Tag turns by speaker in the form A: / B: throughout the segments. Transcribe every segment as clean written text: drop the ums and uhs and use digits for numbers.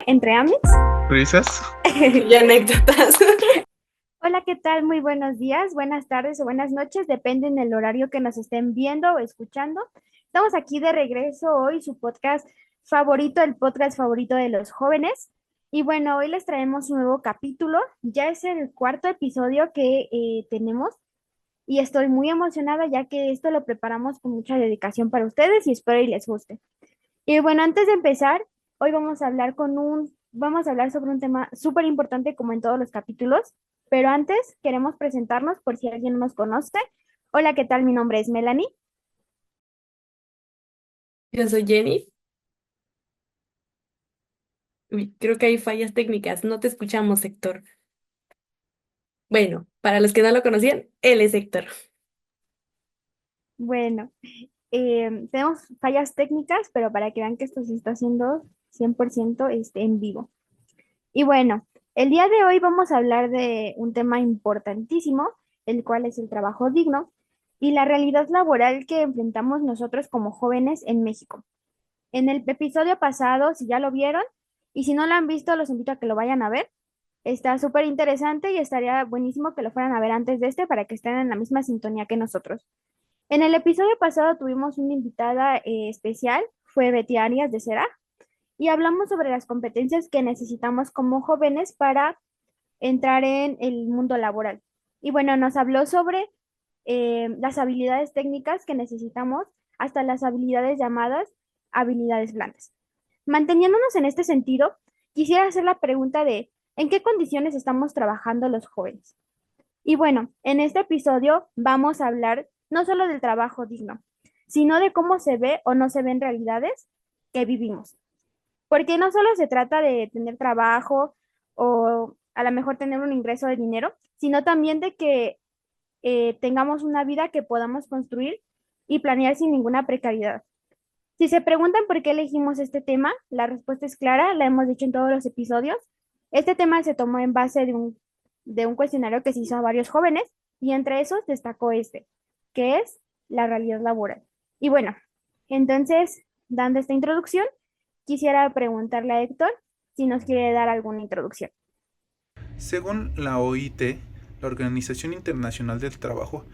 A: entre Amis.
B: ¿Risas?
C: Y anécdotas.
A: Hola, ¿qué tal? Muy buenos días, buenas tardes o buenas noches, depende del horario que nos estén viendo o escuchando. Estamos aquí de regreso hoy, su podcast favorito, el podcast favorito de los jóvenes. Y bueno, hoy les traemos un nuevo capítulo. Ya es el cuarto episodio que tenemos y estoy muy emocionada ya que esto lo preparamos con mucha dedicación para ustedes y espero y les guste. Y bueno, antes de empezar, hoy vamos a hablar sobre un tema súper importante como en todos los capítulos, pero antes queremos presentarnos por si alguien no nos conoce. Hola, ¿qué tal? Mi nombre es Melanie.
C: Yo soy Jenny. Uy, creo que hay fallas técnicas. No te escuchamos, Héctor. Bueno, para los que no lo conocían, él es Héctor.
A: Bueno, tenemos fallas técnicas, pero para que vean que esto se está haciendo 100% en vivo. Y bueno, el día de hoy vamos a hablar de un tema importantísimo, el cual es el trabajo digno y la realidad laboral que enfrentamos nosotros como jóvenes en México. En el episodio pasado, si ya lo vieron, y si no lo han visto, los invito a que lo vayan a ver. Está súper interesante y estaría buenísimo que lo fueran a ver antes de este para que estén en la misma sintonía que nosotros. En el episodio pasado tuvimos una invitada especial, fue Betty Arias de Cera, y hablamos sobre las competencias que necesitamos como jóvenes para entrar en el mundo laboral. Y bueno, nos habló sobre las habilidades técnicas que necesitamos hasta las habilidades llamadas habilidades blandas. Manteniéndonos en este sentido, quisiera hacer la pregunta de ¿en qué condiciones estamos trabajando los jóvenes? Y bueno, en este episodio vamos a hablar no solo del trabajo digno, sino de cómo se ve o no se ven realidades que vivimos. Porque no solo se trata de tener trabajo o a lo mejor tener un ingreso de dinero, sino también de que tengamos una vida que podamos construir y planear sin ninguna precariedad. Si se preguntan por qué elegimos este tema, la respuesta es clara, la hemos dicho en todos los episodios. Este tema se tomó en base de un cuestionario que se hizo a varios jóvenes y entre esos destacó este, que es la realidad laboral. Y bueno, entonces, dando esta introducción, quisiera preguntarle a Héctor si nos quiere dar alguna introducción.
B: Según la OIT, la Organización Internacional del Trabajo,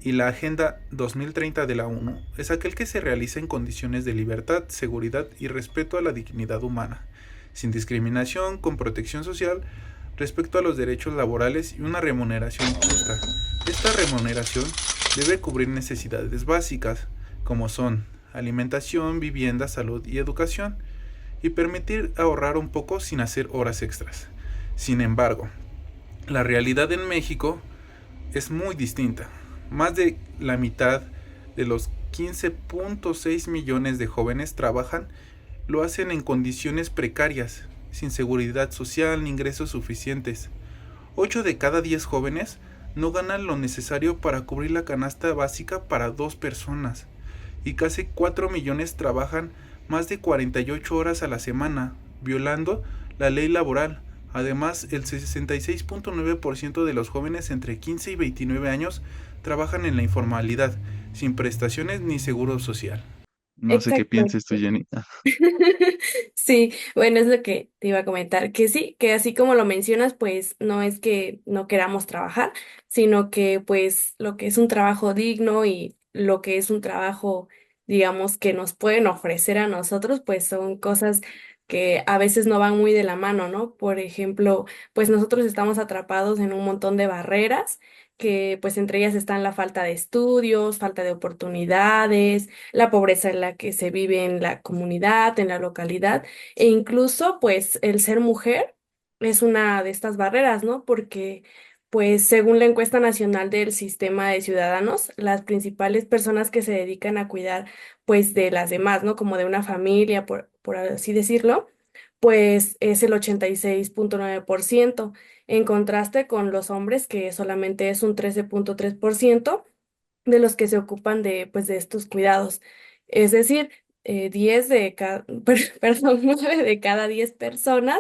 B: y la Agenda 2030 de la ONU, es aquel que se realiza en condiciones de libertad, seguridad y respeto a la dignidad humana, sin discriminación, con protección social, respecto a los derechos laborales y una remuneración justa. Esta remuneración debe cubrir necesidades básicas, como son alimentación, vivienda, salud y educación, y permitir ahorrar un poco sin hacer horas extras. Sin embargo, la realidad en México es muy distinta. Más de la mitad de los 15.6 millones de jóvenes trabajan, lo hacen en condiciones precarias, sin seguridad social ni ingresos suficientes. 8 de cada 10 jóvenes no ganan lo necesario para cubrir la canasta básica para dos personas, y casi 4 millones trabajan más de 48 horas a la semana, violando la ley laboral. Además, el 66.9% de los jóvenes entre 15 y 29 años trabajan en la informalidad, sin prestaciones ni seguro social. No sé qué pienses tú,
C: Exactamente.
B: Jenny.
C: Sí, bueno, es lo que te iba a comentar, que sí, que así como lo mencionas, pues no es que no queramos trabajar, sino que pues lo que es un trabajo digno y lo que es un trabajo, digamos, que nos pueden ofrecer a nosotros, pues son cosas que a veces no van muy de la mano, ¿no? Por ejemplo, pues nosotros estamos atrapados en un montón de barreras, que pues entre ellas están la falta de estudios, falta de oportunidades, la pobreza en la que se vive en la comunidad, en la localidad, e incluso pues el ser mujer es una de estas barreras, ¿no? Porque pues según la encuesta nacional del Sistema de Ciudadanos, las principales personas que se dedican a cuidar pues de las demás, ¿no? Como de una familia, por así decirlo, pues es el 86.9%, en contraste con los hombres, que solamente es un 13.3% de los que se ocupan de, pues, de estos cuidados. Es decir, 10 de cada, perdón, 9 de cada 10 personas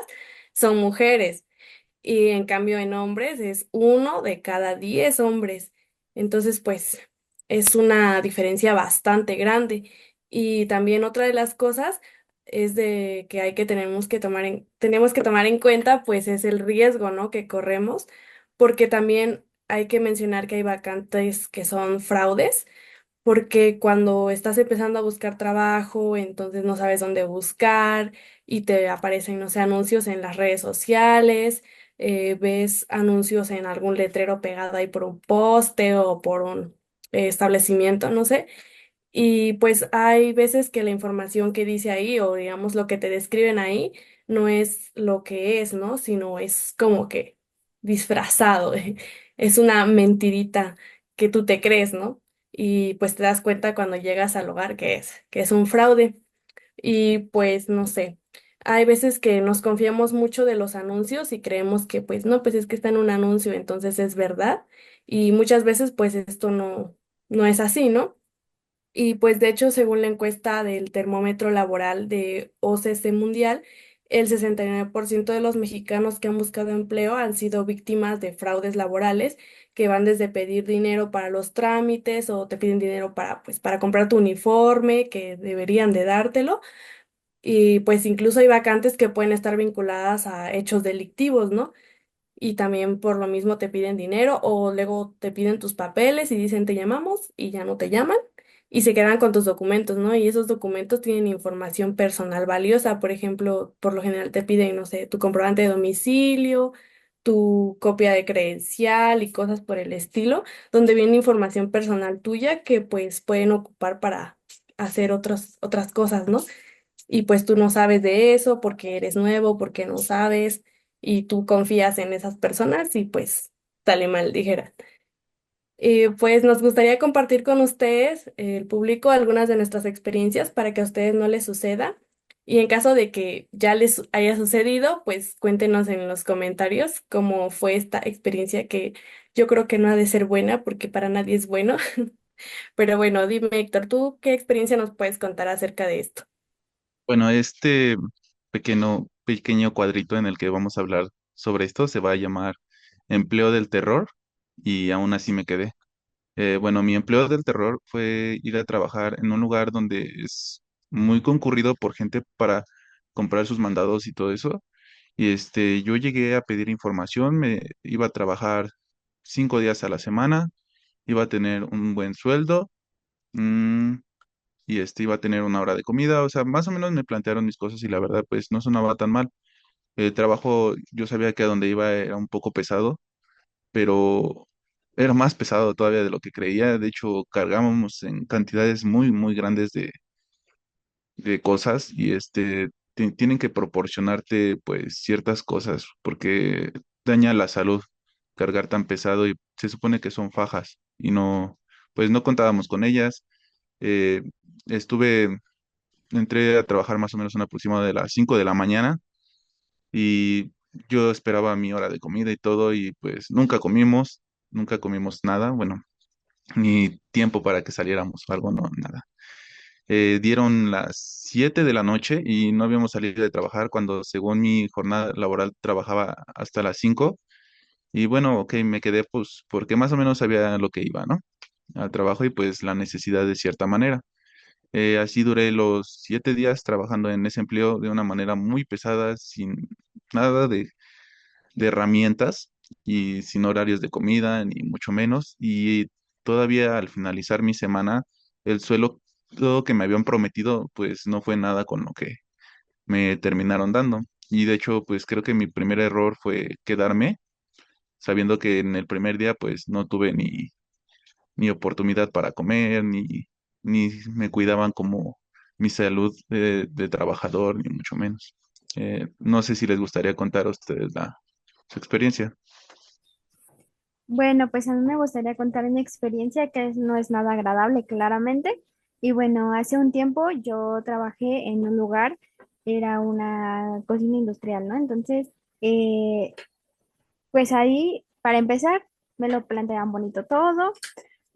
C: son mujeres y en cambio en hombres es uno de cada 10 hombres. Entonces, pues, es una diferencia bastante grande. Y también otra de las cosas es de que tenemos que tomar en cuenta, pues es el riesgo, ¿no? Que corremos, porque también hay que mencionar que hay vacantes que son fraudes, porque cuando estás empezando a buscar trabajo, entonces no sabes dónde buscar y te aparecen, no sé, anuncios en las redes sociales, ves anuncios en algún letrero pegado ahí por un poste o por un establecimiento, no sé. Y pues hay veces que la información que dice ahí o digamos lo que te describen ahí no es lo que es, ¿no? Sino es como que disfrazado, es una mentirita que tú te crees, ¿no? Y pues te das cuenta cuando llegas al lugar que es un fraude. Y pues no sé, hay veces que nos confiamos mucho de los anuncios y creemos que pues no, pues es que está en un anuncio, entonces es verdad. Y muchas veces pues esto no es así, ¿no? Y pues de hecho, según la encuesta del termómetro laboral de OCC Mundial, el 69% de los mexicanos que han buscado empleo han sido víctimas de fraudes laborales que van desde pedir dinero para los trámites o te piden dinero para, pues, para comprar tu uniforme, que deberían de dártelo. Y pues incluso hay vacantes que pueden estar vinculadas a hechos delictivos, ¿no? Y también por lo mismo te piden dinero o luego te piden tus papeles y dicen te llamamos y ya no te llaman y se quedan con tus documentos, ¿no? Y esos documentos tienen información personal valiosa, por ejemplo, por lo general te piden, no sé, tu comprobante de domicilio, tu copia de credencial y cosas por el estilo, donde viene información personal tuya que pues pueden ocupar para hacer otras cosas, ¿no? Y pues tú no sabes de eso porque eres nuevo, porque no sabes y tú confías en esas personas y pues sale mal, dijera. Pues nos gustaría compartir con ustedes, el público, algunas de nuestras experiencias para que a ustedes no les suceda. Y en caso de que ya les haya sucedido, pues cuéntenos en los comentarios cómo fue esta experiencia que yo creo que no ha de ser buena porque para nadie es bueno. Pero bueno, dime, Héctor, ¿tú qué experiencia nos puedes contar acerca de esto?
B: Bueno, este pequeño cuadrito en el que vamos a hablar sobre esto se va a llamar Empleo del Terror y aún así me quedé. Bueno, mi empleo del terror fue ir a trabajar en un lugar donde es muy concurrido por gente para comprar sus mandados y todo eso. Y yo llegué a pedir información, me iba a trabajar 5 días a la semana, iba a tener un buen sueldo, mm, y iba a tener una hora de comida. O sea, más o menos me plantearon mis cosas y la verdad, pues no sonaba tan mal. El trabajo, yo sabía que a donde iba era un poco pesado, pero era más pesado todavía de lo que creía. De hecho, cargábamos en cantidades muy, muy grandes de cosas y tienen que proporcionarte pues ciertas cosas porque daña la salud cargar tan pesado y se supone que son fajas y no, pues no contábamos con ellas. Eh, estuve, entré a trabajar más o menos un aproximado de las 5 de la mañana y yo esperaba mi hora de comida y todo y pues nunca comimos nada, bueno, ni tiempo para que saliéramos o algo, no, nada. Dieron las 7 de la noche y no habíamos salido de trabajar cuando según mi jornada laboral trabajaba hasta las 5 y bueno, ok, me quedé pues porque más o menos sabía lo que iba, ¿no? Al trabajo y pues la necesidad de cierta manera. Así duré los 7 días trabajando en ese empleo de una manera muy pesada, sin nada de herramientas y sin horarios de comida, ni mucho menos. Y todavía al finalizar mi semana, el suelo todo que me habían prometido, pues no fue nada con lo que me terminaron dando. Y de hecho, pues creo que mi primer error fue quedarme, sabiendo que en el primer día, pues no tuve ni oportunidad para comer, ni me cuidaban como mi salud de trabajador, ni mucho menos. No sé si les gustaría contar a ustedes su experiencia.
A: Bueno, pues a mí me gustaría contar una experiencia que no es nada agradable, claramente. Y bueno, hace un tiempo yo trabajé en un lugar, era una cocina industrial, ¿no? Entonces, eh, pues ahí, para empezar, me lo planteaban bonito todo,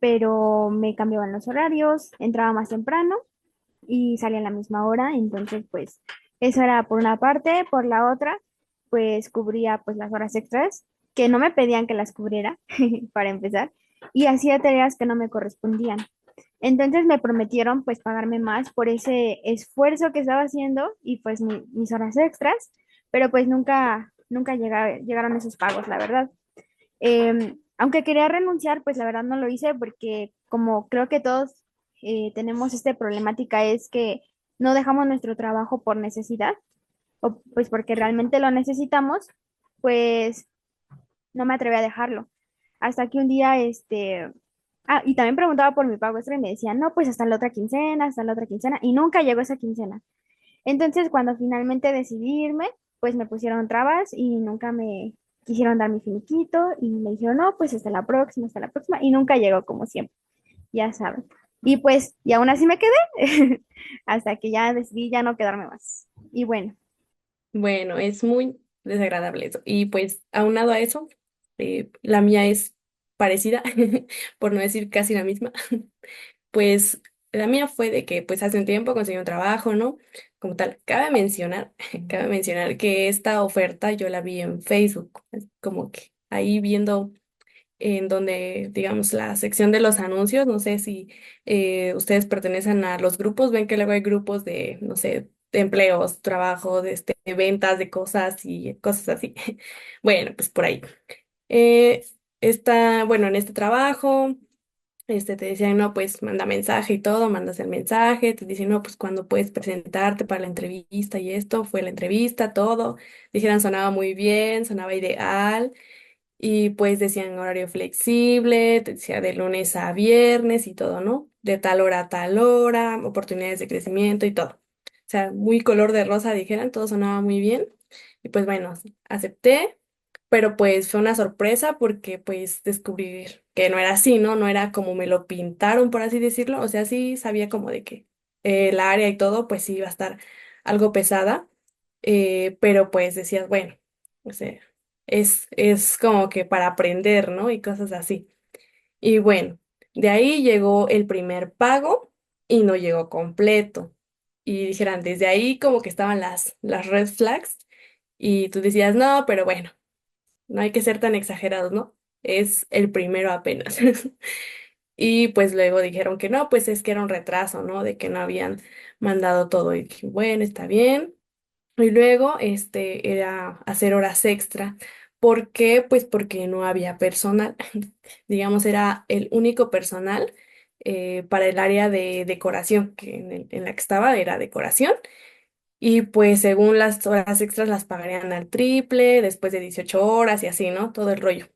A: pero me cambiaban los horarios, entraba más temprano y salía a la misma hora. Entonces, pues eso era por una parte. Por la otra, pues cubría pues las horas extras que no me pedían que las cubriera, para empezar, y hacía tareas que no me correspondían. Entonces me prometieron pues pagarme más por ese esfuerzo que estaba haciendo y pues mis horas extras, pero pues nunca llegaron esos pagos, la verdad. Aunque quería renunciar, pues la verdad no lo hice porque como creo que todos tenemos esta problemática es que no dejamos nuestro trabajo por necesidad o pues porque realmente lo necesitamos, pues no me atreví a dejarlo. Hasta que un día, y también preguntaba por mi pago extra y me decían, no, pues hasta la otra quincena, y nunca llegó esa quincena. Entonces, cuando finalmente decidí irme, pues me pusieron trabas y nunca me quisieron dar mi finiquito y me dijeron, no, pues hasta la próxima, y nunca llegó como siempre, ya saben. Y pues, y aún así me quedé, hasta que ya decidí ya no quedarme más. Y bueno,
C: Bueno, es muy desagradable eso. Y pues aunado a eso, la mía es parecida, por no decir casi la misma. Pues la mía fue de que pues hace un tiempo conseguí un trabajo, ¿no? Como tal, cabe mencionar, cabe mencionar que esta oferta yo la vi en Facebook, como que ahí viendo en donde, digamos, la sección de los anuncios, no sé si ustedes pertenecen a los grupos, ven que luego hay grupos de, no sé, de empleos, trabajo, de ventas de cosas y cosas así. Bueno, pues por ahí. Eh, bueno, en este trabajo, te decían, no, pues manda mensaje y todo, mandas el mensaje, te dicen, no, pues cuando puedes presentarte para la entrevista y esto, fue la entrevista, todo. Dijeran, sonaba muy bien, sonaba ideal. Y pues decían horario flexible, te decía de lunes a viernes y todo, ¿no? De tal hora a tal hora, oportunidades de crecimiento y todo. O sea, muy color de rosa, dijeran, todo sonaba muy bien. Y pues bueno, acepté, pero pues fue una sorpresa porque pues descubrí que no era así, ¿no? No era como me lo pintaron, por así decirlo. O sea, sí sabía como de que la área y todo, pues sí iba a estar algo pesada, pero pues decías, bueno, o sea, es como que para aprender, ¿no? Y cosas así. Y bueno, de ahí llegó el primer pago y no llegó completo. Y dijeran, desde ahí como que estaban las red flags y tú decías, no, pero bueno, no hay que ser tan exagerados, ¿no? Es el primero apenas. Y pues luego dijeron que no, pues es que era un retraso, ¿no? De que no habían mandado todo. Y dije, bueno, está bien. Y luego, era hacer horas extra. ¿Por qué? Pues porque no había personal. Digamos, era el único personal para el área de decoración, que en la que estaba era decoración. Y pues según las horas extras las pagarían al triple, después de 18 horas y así, ¿no? Todo el rollo.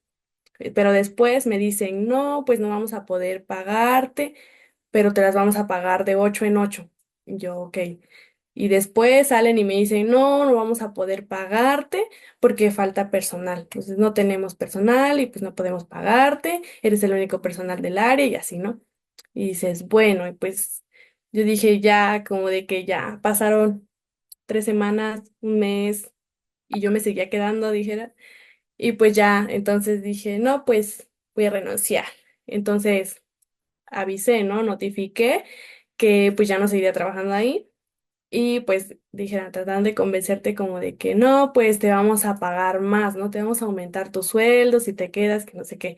C: Pero después me dicen, no, pues no vamos a poder pagarte, pero te las vamos a pagar de 8 en 8. Y yo, ok. Y después salen y me dicen, no, no vamos a poder pagarte porque falta personal. Entonces no tenemos personal y pues no podemos pagarte, eres el único personal del área y así, ¿no? Y dices, bueno, y pues yo dije ya, como de que ya pasaron 3 semanas, un mes y yo me seguía quedando, dijera. Y pues ya, entonces dije, no, pues voy a renunciar. Entonces avisé, ¿no? Notifiqué que pues ya no seguiría trabajando ahí. Y pues dijeron, tratan de convencerte como de que no, pues te vamos a pagar más, ¿no? Te vamos a aumentar tu sueldo si te quedas, que no sé qué.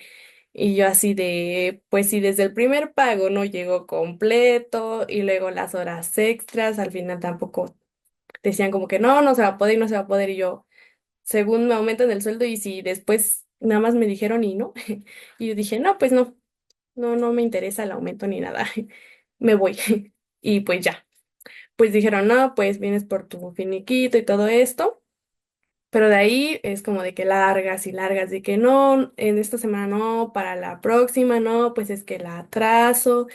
C: Y yo así de, pues si desde el primer pago no llegó completo y luego las horas extras, al final tampoco decían como que no, no se va a poder, no se va a poder. Y yo, según me aumentan el sueldo y si después nada más me dijeron y no. Y yo dije, no, pues no, no me interesa el aumento ni nada. Me voy. Y pues ya pues dijeron, no, pues vienes por tu finiquito y todo esto, pero de ahí es como de que largas y largas, de que no, en esta semana no, para la próxima no, pues es que la atraso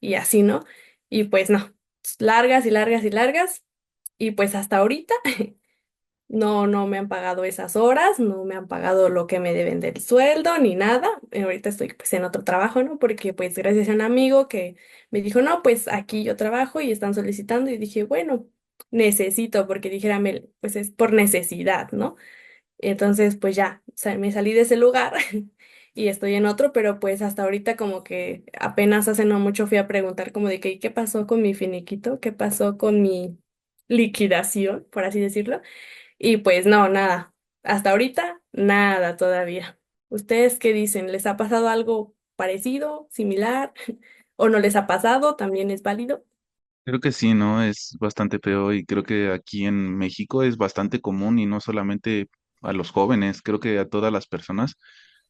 C: y así, ¿no? Y pues no, largas y largas y largas, y pues hasta ahorita no me han pagado esas horas, no me han pagado lo que me deben del sueldo ni nada. Ahorita estoy pues en otro trabajo, ¿no? Porque pues gracias a un amigo que me dijo, no, pues aquí yo trabajo y están solicitando y dije, bueno, necesito, porque dijera, pues es por necesidad, ¿no? Entonces pues ya, me salí de ese lugar y estoy en otro, pero pues hasta ahorita como que apenas hace no mucho fui a preguntar como de que, ¿y qué pasó con mi finiquito? ¿Qué pasó con mi liquidación, por así decirlo? Y pues no, nada. Hasta ahorita, nada todavía. ¿Ustedes qué dicen? ¿Les ha pasado algo parecido, similar? ¿O no les ha pasado? También es válido.
B: Creo que sí, ¿no? Es bastante feo y creo que aquí en México es bastante común y no solamente a los jóvenes, creo que a todas las personas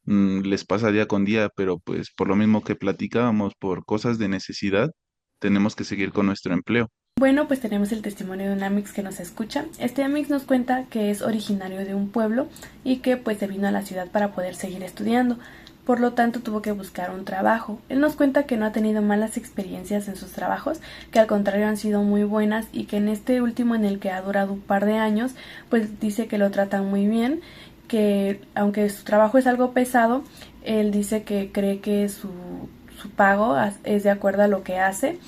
B: les pasa día con día, pero pues por lo mismo que platicábamos, por cosas de necesidad, tenemos que seguir con nuestro empleo.
C: Bueno, pues tenemos el testimonio de un Amix que nos escucha. Este Amix nos cuenta que es originario de un pueblo y que pues se vino a la ciudad para poder seguir estudiando. Por lo tanto tuvo que buscar un trabajo. Él nos cuenta que no ha tenido malas experiencias en sus trabajos, que al contrario han sido muy buenas y que en este último en el que ha durado un par de años, pues dice que lo tratan muy bien, que aunque su trabajo es algo pesado, él dice que cree que su pago es de acuerdo a lo que hace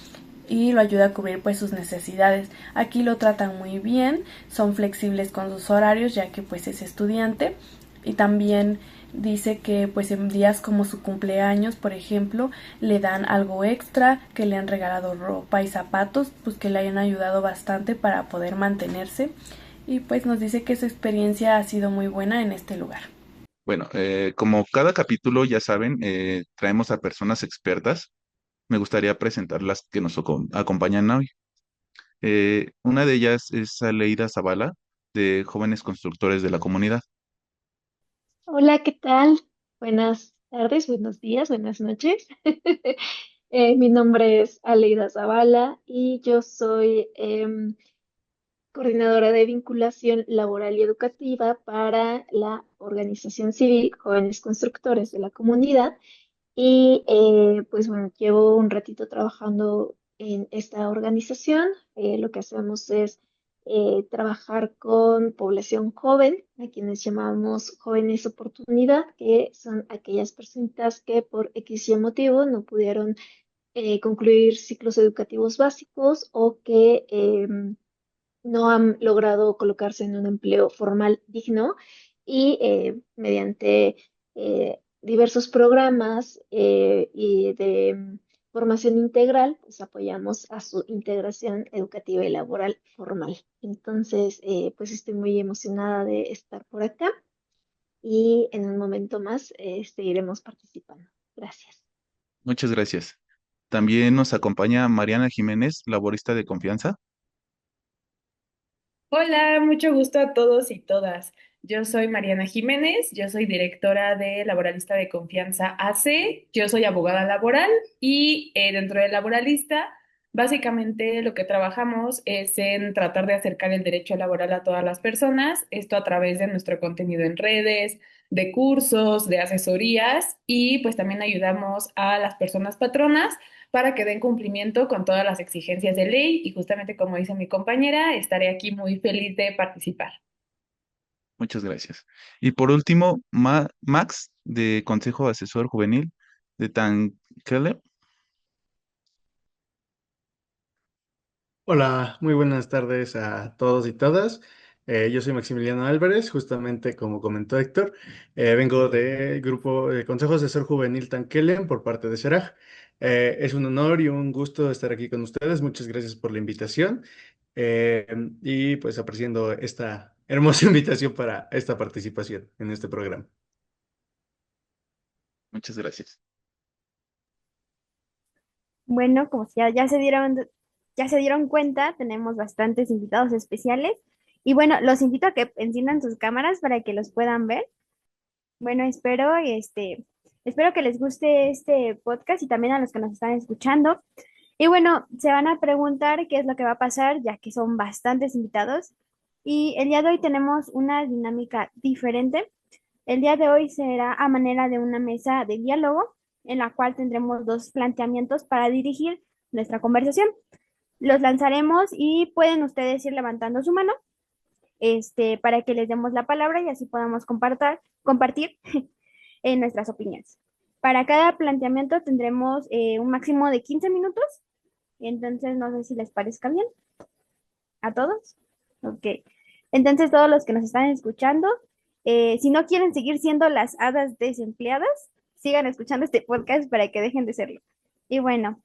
C: y lo ayuda a cubrir pues sus necesidades. Aquí lo tratan muy bien, son flexibles con sus horarios ya que pues es estudiante y también dice que pues en días como su cumpleaños, por ejemplo, le dan algo extra, que le han regalado ropa y zapatos, pues que le hayan ayudado bastante para poder mantenerse y pues nos dice que su experiencia ha sido muy buena en este lugar.
B: Bueno, como cada capítulo, ya saben, traemos a personas expertas. Me gustaría presentar las que nos acompañan hoy. Una de ellas es Aleida Zavala, de Jóvenes Constructores de la Comunidad.
D: Hola, ¿qué tal? Buenas tardes, buenos días, buenas noches. Mi nombre es Aleida Zavala y yo soy coordinadora de vinculación laboral y educativa para la organización civil Jóvenes Constructores de la Comunidad. Y pues bueno, llevo un ratito trabajando en esta organización. Lo que hacemos es trabajar con población joven, a quienes llamamos jóvenes oportunidad, que son aquellas personitas que por X y motivo no pudieron concluir ciclos educativos básicos o que no han logrado colocarse en un empleo formal digno y mediante diversos programas y de formación integral, pues apoyamos a su integración educativa y laboral formal. Entonces, pues estoy muy emocionada de estar por acá y en un momento más seguiremos participando. Gracias.
B: Muchas gracias. También nos acompaña Mariana Jiménez, laborista de confianza.
E: Hola, mucho gusto a todos y todas. Yo soy Mariana Jiménez, yo soy directora de Laboralista de Confianza AC, yo soy abogada laboral y dentro de Laboralista, básicamente lo que trabajamos es en tratar de acercar el derecho laboral a todas las personas, esto a través de nuestro contenido en redes, de cursos, de asesorías y pues también ayudamos a las personas patronas para que den cumplimiento con todas las exigencias de ley y justamente como dice mi compañera, estaré aquí muy feliz de participar.
B: Muchas gracias. Y por último, Max, de Consejo Asesor Juvenil de Tankele.
F: Hola, muy buenas tardes a todos y todas. Yo soy Maximiliano Álvarez, justamente como comentó Héctor, vengo del grupo de Consejo Asesor Juvenil Tanquelen por parte de Seraj. Es un honor y un gusto estar aquí con ustedes. Muchas gracias por la invitación eh, y pues apreciando esta hermosa invitación para esta participación en este programa.
B: Muchas gracias.
A: Bueno, como si ya se dieron cuenta, tenemos bastantes invitados especiales. Y bueno, los invito a que enciendan sus cámaras para que los puedan ver. Bueno, espero que les guste este podcast y también a los que nos están escuchando. Y bueno, se van a preguntar qué es lo que va a pasar, ya que son bastantes invitados. Y el día de hoy tenemos una dinámica diferente. El día de hoy será a manera de una mesa de diálogo en la cual tendremos dos planteamientos para dirigir nuestra conversación. Los lanzaremos y pueden ustedes ir levantando su mano, para que les demos la palabra y así podamos compartir en nuestras opiniones. Para cada planteamiento tendremos un máximo de 15 minutos, y entonces no sé si les parezca bien a todos. Ok. Entonces, todos los que nos están escuchando, si no quieren seguir siendo las hadas desempleadas, sigan escuchando este podcast para que dejen de serlo. Y bueno,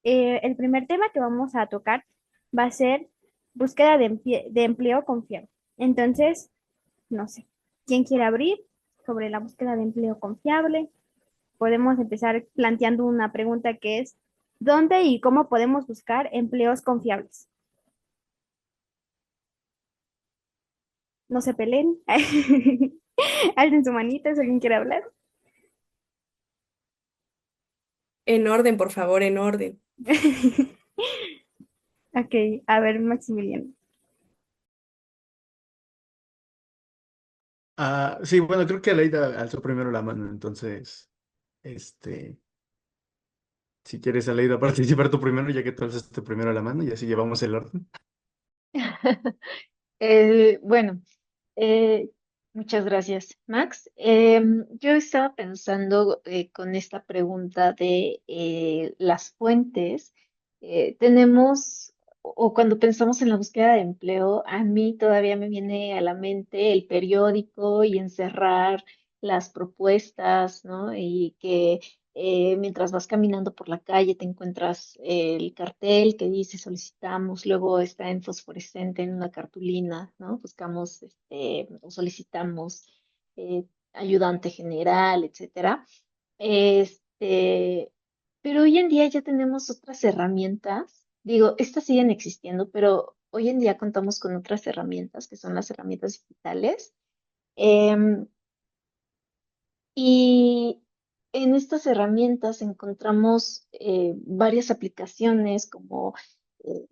A: el primer tema que vamos a tocar va a ser búsqueda de empleo confiable. Entonces, no sé, ¿quién quiere abrir sobre la búsqueda de empleo confiable? podemos empezar planteando una pregunta que es, ¿dónde y cómo podemos buscar empleos confiables? No se peleen. Alden su manita si alguien quiere hablar.
C: En orden, por favor, en orden.
A: Ok, a ver, Maximiliano.
F: Sí, bueno, creo que Aleida alzó primero la mano, entonces, este, si quieres, Aleida, participar tú primero, ya que tú alzaste primero la mano y así llevamos el orden.
D: Bueno, eh, muchas gracias, Max. Yo estaba pensando con esta pregunta de las fuentes. Tenemos, o cuando pensamos en la búsqueda de empleo, a mí todavía me viene a la mente el periódico y encerrar las propuestas, ¿no? Y que mientras vas caminando por la calle te encuentras el cartel que dice solicitamos, luego está en fosforescente en una cartulina, ¿no? Buscamos o solicitamos ayudante general, etcétera. Este, pero hoy en día ya tenemos otras herramientas. Digo, estas siguen existiendo, pero hoy en día contamos con otras herramientas que son las herramientas digitales. Em, y en estas herramientas encontramos varias aplicaciones como eh,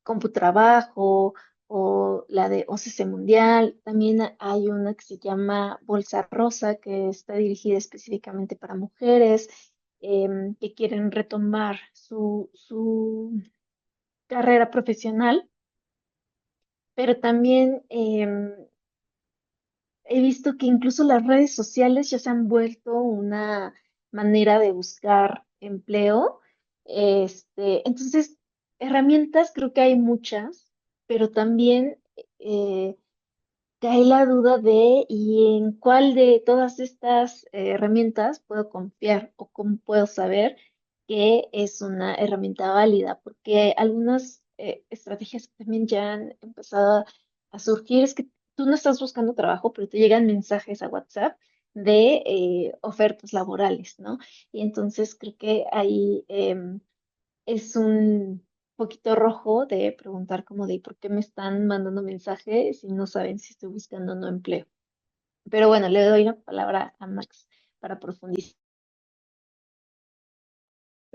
D: CompuTrabajo o la de OCC Mundial. También hay una que se llama Bolsa Rosa, que está dirigida específicamente para mujeres que quieren retomar su carrera profesional, pero también he visto que incluso las redes sociales ya se han vuelto una manera de buscar empleo. Entonces, herramientas creo que hay muchas, pero también eh, cae la duda de y en cuál de todas estas herramientas puedo confiar o cómo puedo saber que es una herramienta válida, porque algunas estrategias que también ya han empezado a surgir es que tú no estás buscando trabajo, pero te llegan mensajes a WhatsApp de ofertas laborales, ¿no? Y entonces creo que ahí es un poquito rojo de preguntar como de por qué me están mandando mensajes y no saben si estoy buscando o no empleo. Pero bueno, le doy la palabra a Max para profundizar.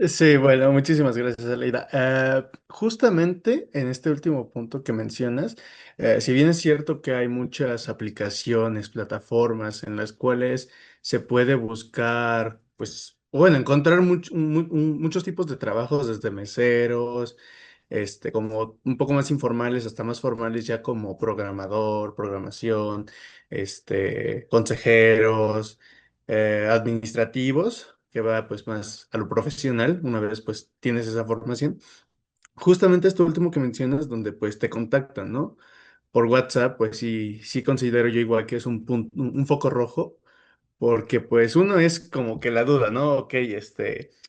F: Sí, bueno, muchísimas gracias, Aleida. Justamente en este último punto que mencionas, si bien es cierto que hay muchas aplicaciones, plataformas en las cuales se puede buscar, pues, bueno, encontrar muchos tipos de trabajos, desde meseros, como un poco más informales hasta más formales, ya como programador, programación, consejeros, administrativos, que va pues más a lo profesional, una vez pues tienes esa formación. Justamente esto último que mencionas, donde pues te contactan, ¿no? Por WhatsApp, pues sí, sí considero yo igual que es un foco rojo, porque pues uno es como que la duda, ¿no? Ok,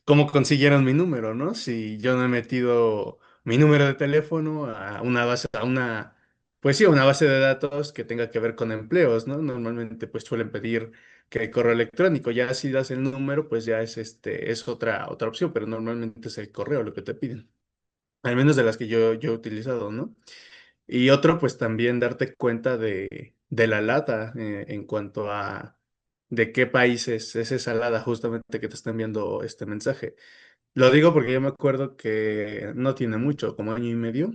F: ¿cómo consiguieron mi número, no? Si yo no he metido mi número de teléfono a una base, pues sí, a una base de datos que tenga que ver con empleos, ¿no? Normalmente pues suelen pedir que el correo electrónico, ya si das el número, pues ya es otra opción, pero normalmente es el correo lo que te piden, al menos de las que yo he utilizado, ¿no? Y otro, pues también darte cuenta de la lata en cuanto a de qué países es esa lata justamente que te está enviando este mensaje. Lo digo porque yo me acuerdo que no tiene mucho, como año y medio,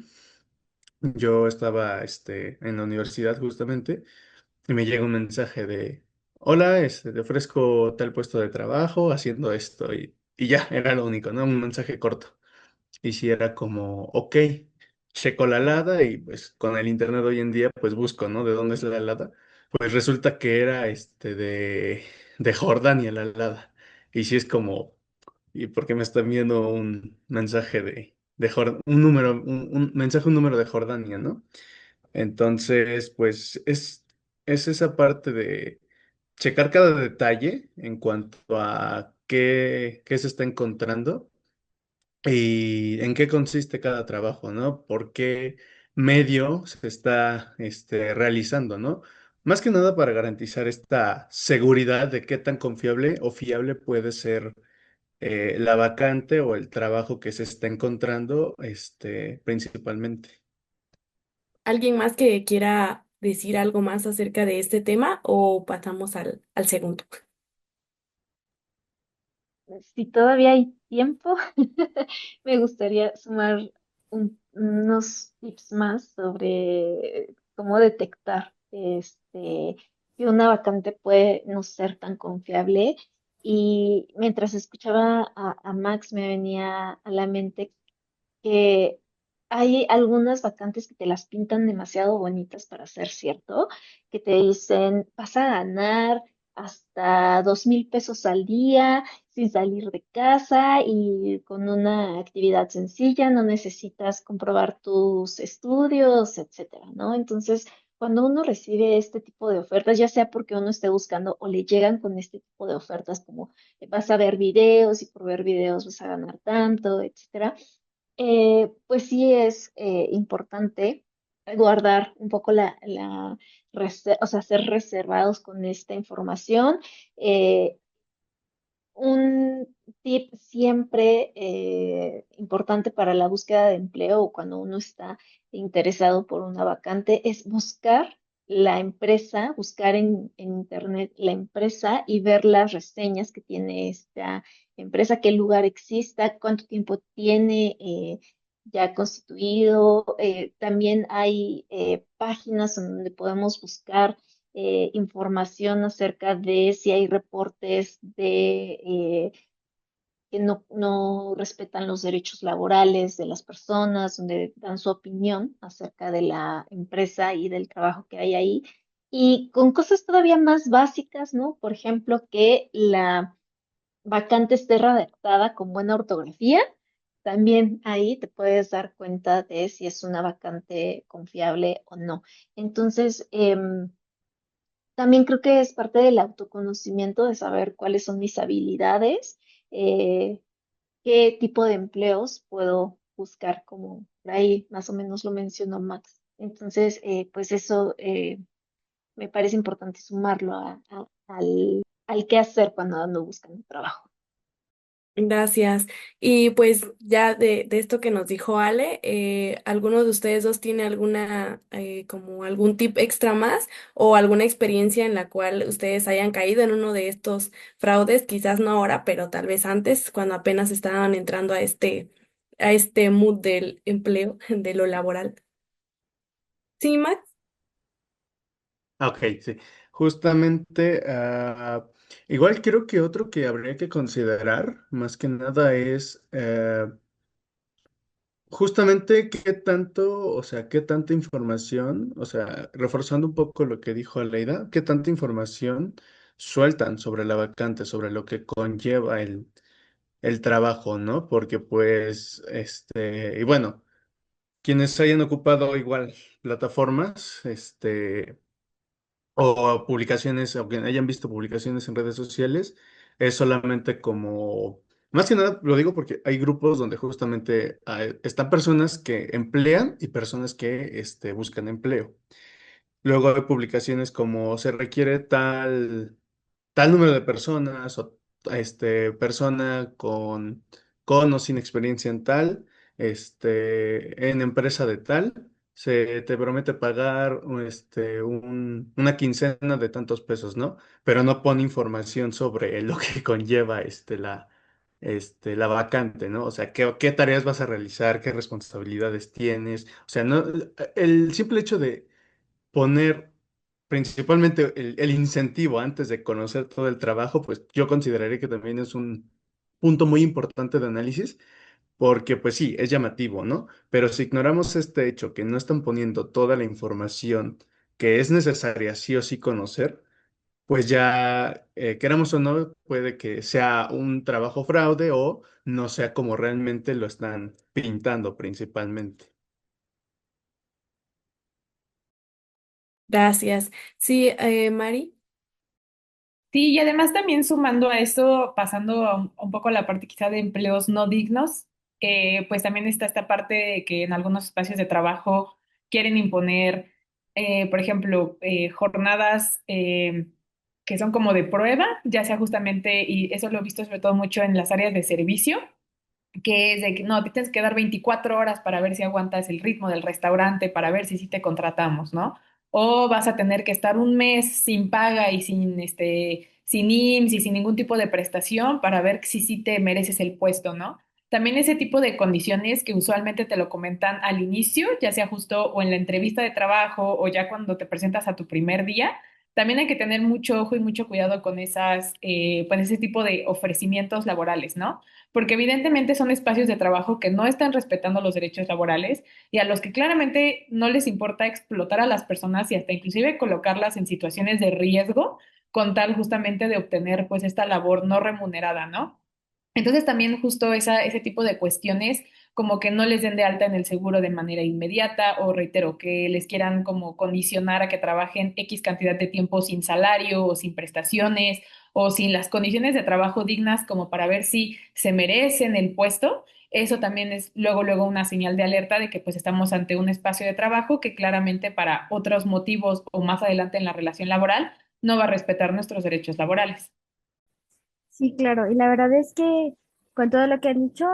F: yo estaba en la universidad justamente y me llega un mensaje de, hola, te ofrezco tal puesto de trabajo haciendo esto y ya, era lo único, ¿no? Un mensaje corto. Y si era como, ok, checo la alada y pues con el internet hoy en día pues busco, ¿no? ¿De dónde es la alada? Pues resulta que era de Jordania la alada. Y si es como, ¿y por qué me está enviando un mensaje un número, un mensaje, un número de Jordania, ¿no? Entonces, pues es esa parte de checar cada detalle en cuanto a qué se está encontrando y en qué consiste cada trabajo, ¿no? ¿Por qué medio se está realizando, ¿no? más que nada para garantizar esta seguridad de qué tan confiable o fiable puede ser la vacante o el trabajo que se está encontrando, principalmente.
C: ¿Alguien más que quiera decir algo más acerca de este tema o pasamos al segundo?
D: Si todavía hay tiempo, me gustaría sumar unos tips más sobre cómo detectar que una vacante puede no ser tan confiable. Y mientras escuchaba a Max, me venía a la mente que hay algunas vacantes que te las pintan demasiado bonitas para ser cierto, que te dicen, vas a ganar hasta 2,000 pesos al día sin salir de casa y con una actividad sencilla, no necesitas comprobar tus estudios, etcétera, ¿no? Entonces, cuando uno recibe este tipo de ofertas, ya sea porque uno esté buscando o le llegan con este tipo de ofertas como vas a ver videos y por ver videos vas a ganar tanto, etcétera, pues sí es importante guardar un poco o sea, ser reservados con esta información. Eh, un tip siempre importante para la búsqueda de empleo o cuando uno está interesado por una vacante es buscar la empresa, buscar en internet la empresa y ver las reseñas que tiene esta empresa, qué lugar exista, cuánto tiempo tiene ya constituido. También hay páginas en donde podemos buscar información acerca de si hay reportes que no respetan los derechos laborales de las personas, donde dan su opinión acerca de la empresa y del trabajo que hay ahí. Y con cosas todavía más básicas, ¿no? Por ejemplo, que la vacante esté redactada con buena ortografía. También ahí te puedes dar cuenta de si es una vacante confiable o no. Entonces, también creo que es parte del autoconocimiento de saber cuáles son mis habilidades, eh, qué tipo de empleos puedo buscar, como por ahí más o menos lo mencionó Max. Entonces, pues eso me parece importante sumarlo al qué hacer cuando ando buscando trabajo.
C: Gracias. Y pues ya de esto que nos dijo Ale, ¿alguno de ustedes dos tiene alguna, como algún tip extra más o alguna experiencia en la cual ustedes hayan caído en uno de estos fraudes? Quizás no ahora, pero tal vez antes, cuando apenas estaban entrando a este mood del empleo, de lo laboral. Sí, Max.
F: Ok, sí. Justamente, igual creo que otro que habría que considerar, más que nada, es justamente qué tanto, o sea, qué tanta información, o sea, reforzando un poco lo que dijo Aleida, qué tanta información sueltan sobre la vacante, sobre lo que conlleva el trabajo, ¿no? Porque pues, y bueno, quienes hayan ocupado igual plataformas, o publicaciones, o que hayan visto publicaciones en redes sociales, es solamente como, más que nada lo digo porque hay grupos donde justamente están personas que emplean y personas que buscan empleo. Luego hay publicaciones como se requiere tal número de personas o persona con o sin experiencia en tal, en empresa de tal, se te promete pagar una quincena de tantos pesos, ¿no? Pero no pone información sobre lo que conlleva la vacante, ¿no? O sea, qué tareas vas a realizar, qué responsabilidades tienes. O sea, no, el simple hecho de poner principalmente el incentivo antes de conocer todo el trabajo, pues yo consideraría que también es un punto muy importante de análisis, porque pues sí, es llamativo, ¿no? Pero si ignoramos este hecho, que no están poniendo toda la información que es necesaria sí o sí conocer, pues ya, queramos o no, puede que sea un trabajo fraude o no sea como realmente lo están pintando principalmente.
C: Gracias. Sí, Mari.
E: Sí, y además también sumando a eso, pasando un poco a la parte quizá de empleos no dignos, pues también está esta parte de que en algunos espacios de trabajo quieren imponer por ejemplo, jornadas que son como de prueba, ya sea justamente, y eso lo he visto sobre todo mucho en las áreas de servicio, que es de que no, te tienes que dar 24 horas para ver si aguantas el ritmo del restaurante, para ver si sí te contratamos, ¿no? O vas a tener que estar un mes sin paga y sin sin IMSS y sin ningún tipo de prestación para ver si sí te mereces el puesto, ¿no? También ese tipo de condiciones que usualmente te lo comentan al inicio, ya sea justo o en la entrevista de trabajo o ya cuando te presentas a tu primer día, también hay que tener mucho ojo y mucho cuidado con pues ese tipo de ofrecimientos laborales, ¿no? Porque evidentemente son espacios de trabajo que no están respetando los derechos laborales y a los que claramente no les importa explotar a las personas y hasta inclusive colocarlas en situaciones de riesgo con tal justamente de obtener pues esta labor no remunerada, ¿no? Entonces también justo ese tipo de cuestiones como que no les den de alta en el seguro de manera inmediata o reitero, que les quieran como condicionar a que trabajen X cantidad de tiempo sin salario o sin prestaciones o sin las condiciones de trabajo dignas como para ver si se merecen el puesto. Eso también es luego una señal de alerta de que pues estamos ante un espacio de trabajo que claramente para otros motivos o más adelante en la relación laboral no va a respetar nuestros derechos laborales.
A: Sí, claro. Y la verdad es que con todo lo que han dicho,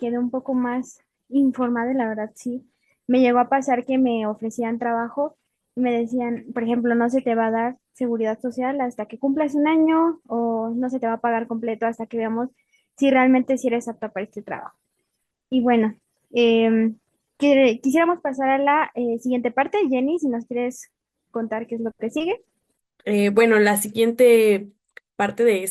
A: quedé un poco más informada y la verdad sí. Me llegó a pasar que me ofrecían trabajo y me decían, por ejemplo, no se te va a dar seguridad social hasta que cumplas un año o no se te va a pagar completo hasta que veamos si realmente si eres apta para este trabajo. Y bueno, quisiéramos pasar a la siguiente parte. Jenny, si nos quieres contar qué es lo que sigue.
C: Bueno, la siguiente parte de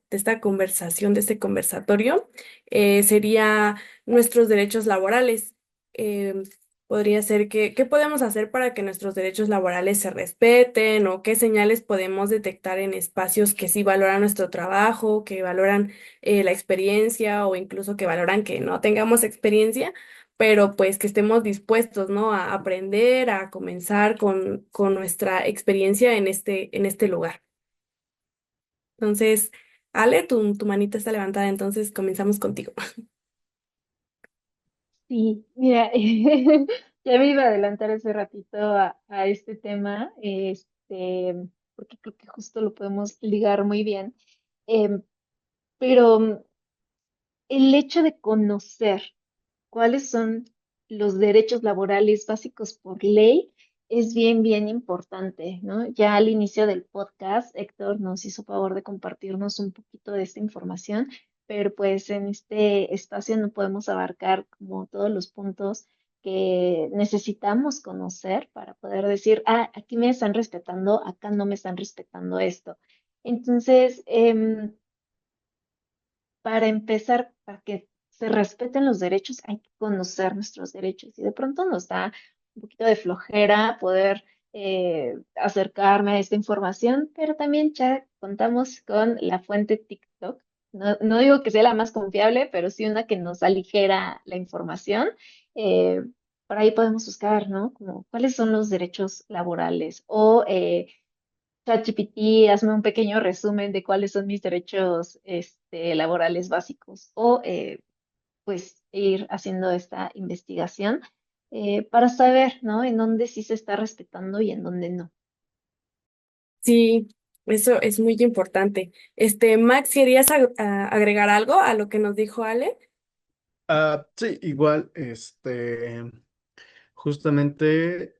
C: esta conversación, de este conversatorio, sería nuestros derechos laborales. Eh, Podría ser que, ¿qué podemos hacer para que nuestros derechos laborales se respeten o qué señales podemos detectar en espacios que sí valoran nuestro trabajo, que valoran la experiencia o incluso que valoran que no tengamos experiencia? Pero pues que estemos dispuestos, ¿no? A aprender, a comenzar con nuestra experiencia en este lugar. Entonces, Ale, tu manita está levantada, entonces comenzamos contigo.
D: Sí, mira, ya me iba a adelantar hace ratito a este tema, porque creo que justo lo podemos ligar muy bien. Em, pero el hecho de conocer cuáles son los derechos laborales básicos por ley es bien importante, ¿no? Ya al inicio del podcast, Héctor nos hizo favor de compartirnos un poquito de esta información, pero pues en este espacio no podemos abarcar como todos los puntos que necesitamos conocer para poder decir, ah, aquí me están respetando, acá no me están respetando esto. Entonces, para empezar, para que se respeten los derechos, hay que conocer nuestros derechos. Y de pronto nos da un poquito de flojera poder acercarme a esta información, pero también ya contamos con la fuente TikTok. No digo que sea la más confiable, pero sí una que nos aligera la información. Eh, por ahí podemos buscar, ¿no? Como cuáles son los derechos laborales o ChatGPT, hazme un pequeño resumen de cuáles son mis derechos laborales básicos o pues ir haciendo esta investigación para saber, ¿no? En dónde sí se está respetando y en dónde no.
C: Sí, eso es muy importante. Max, ¿querías agregar algo a lo que nos dijo Ale?
F: Sí, igual, justamente,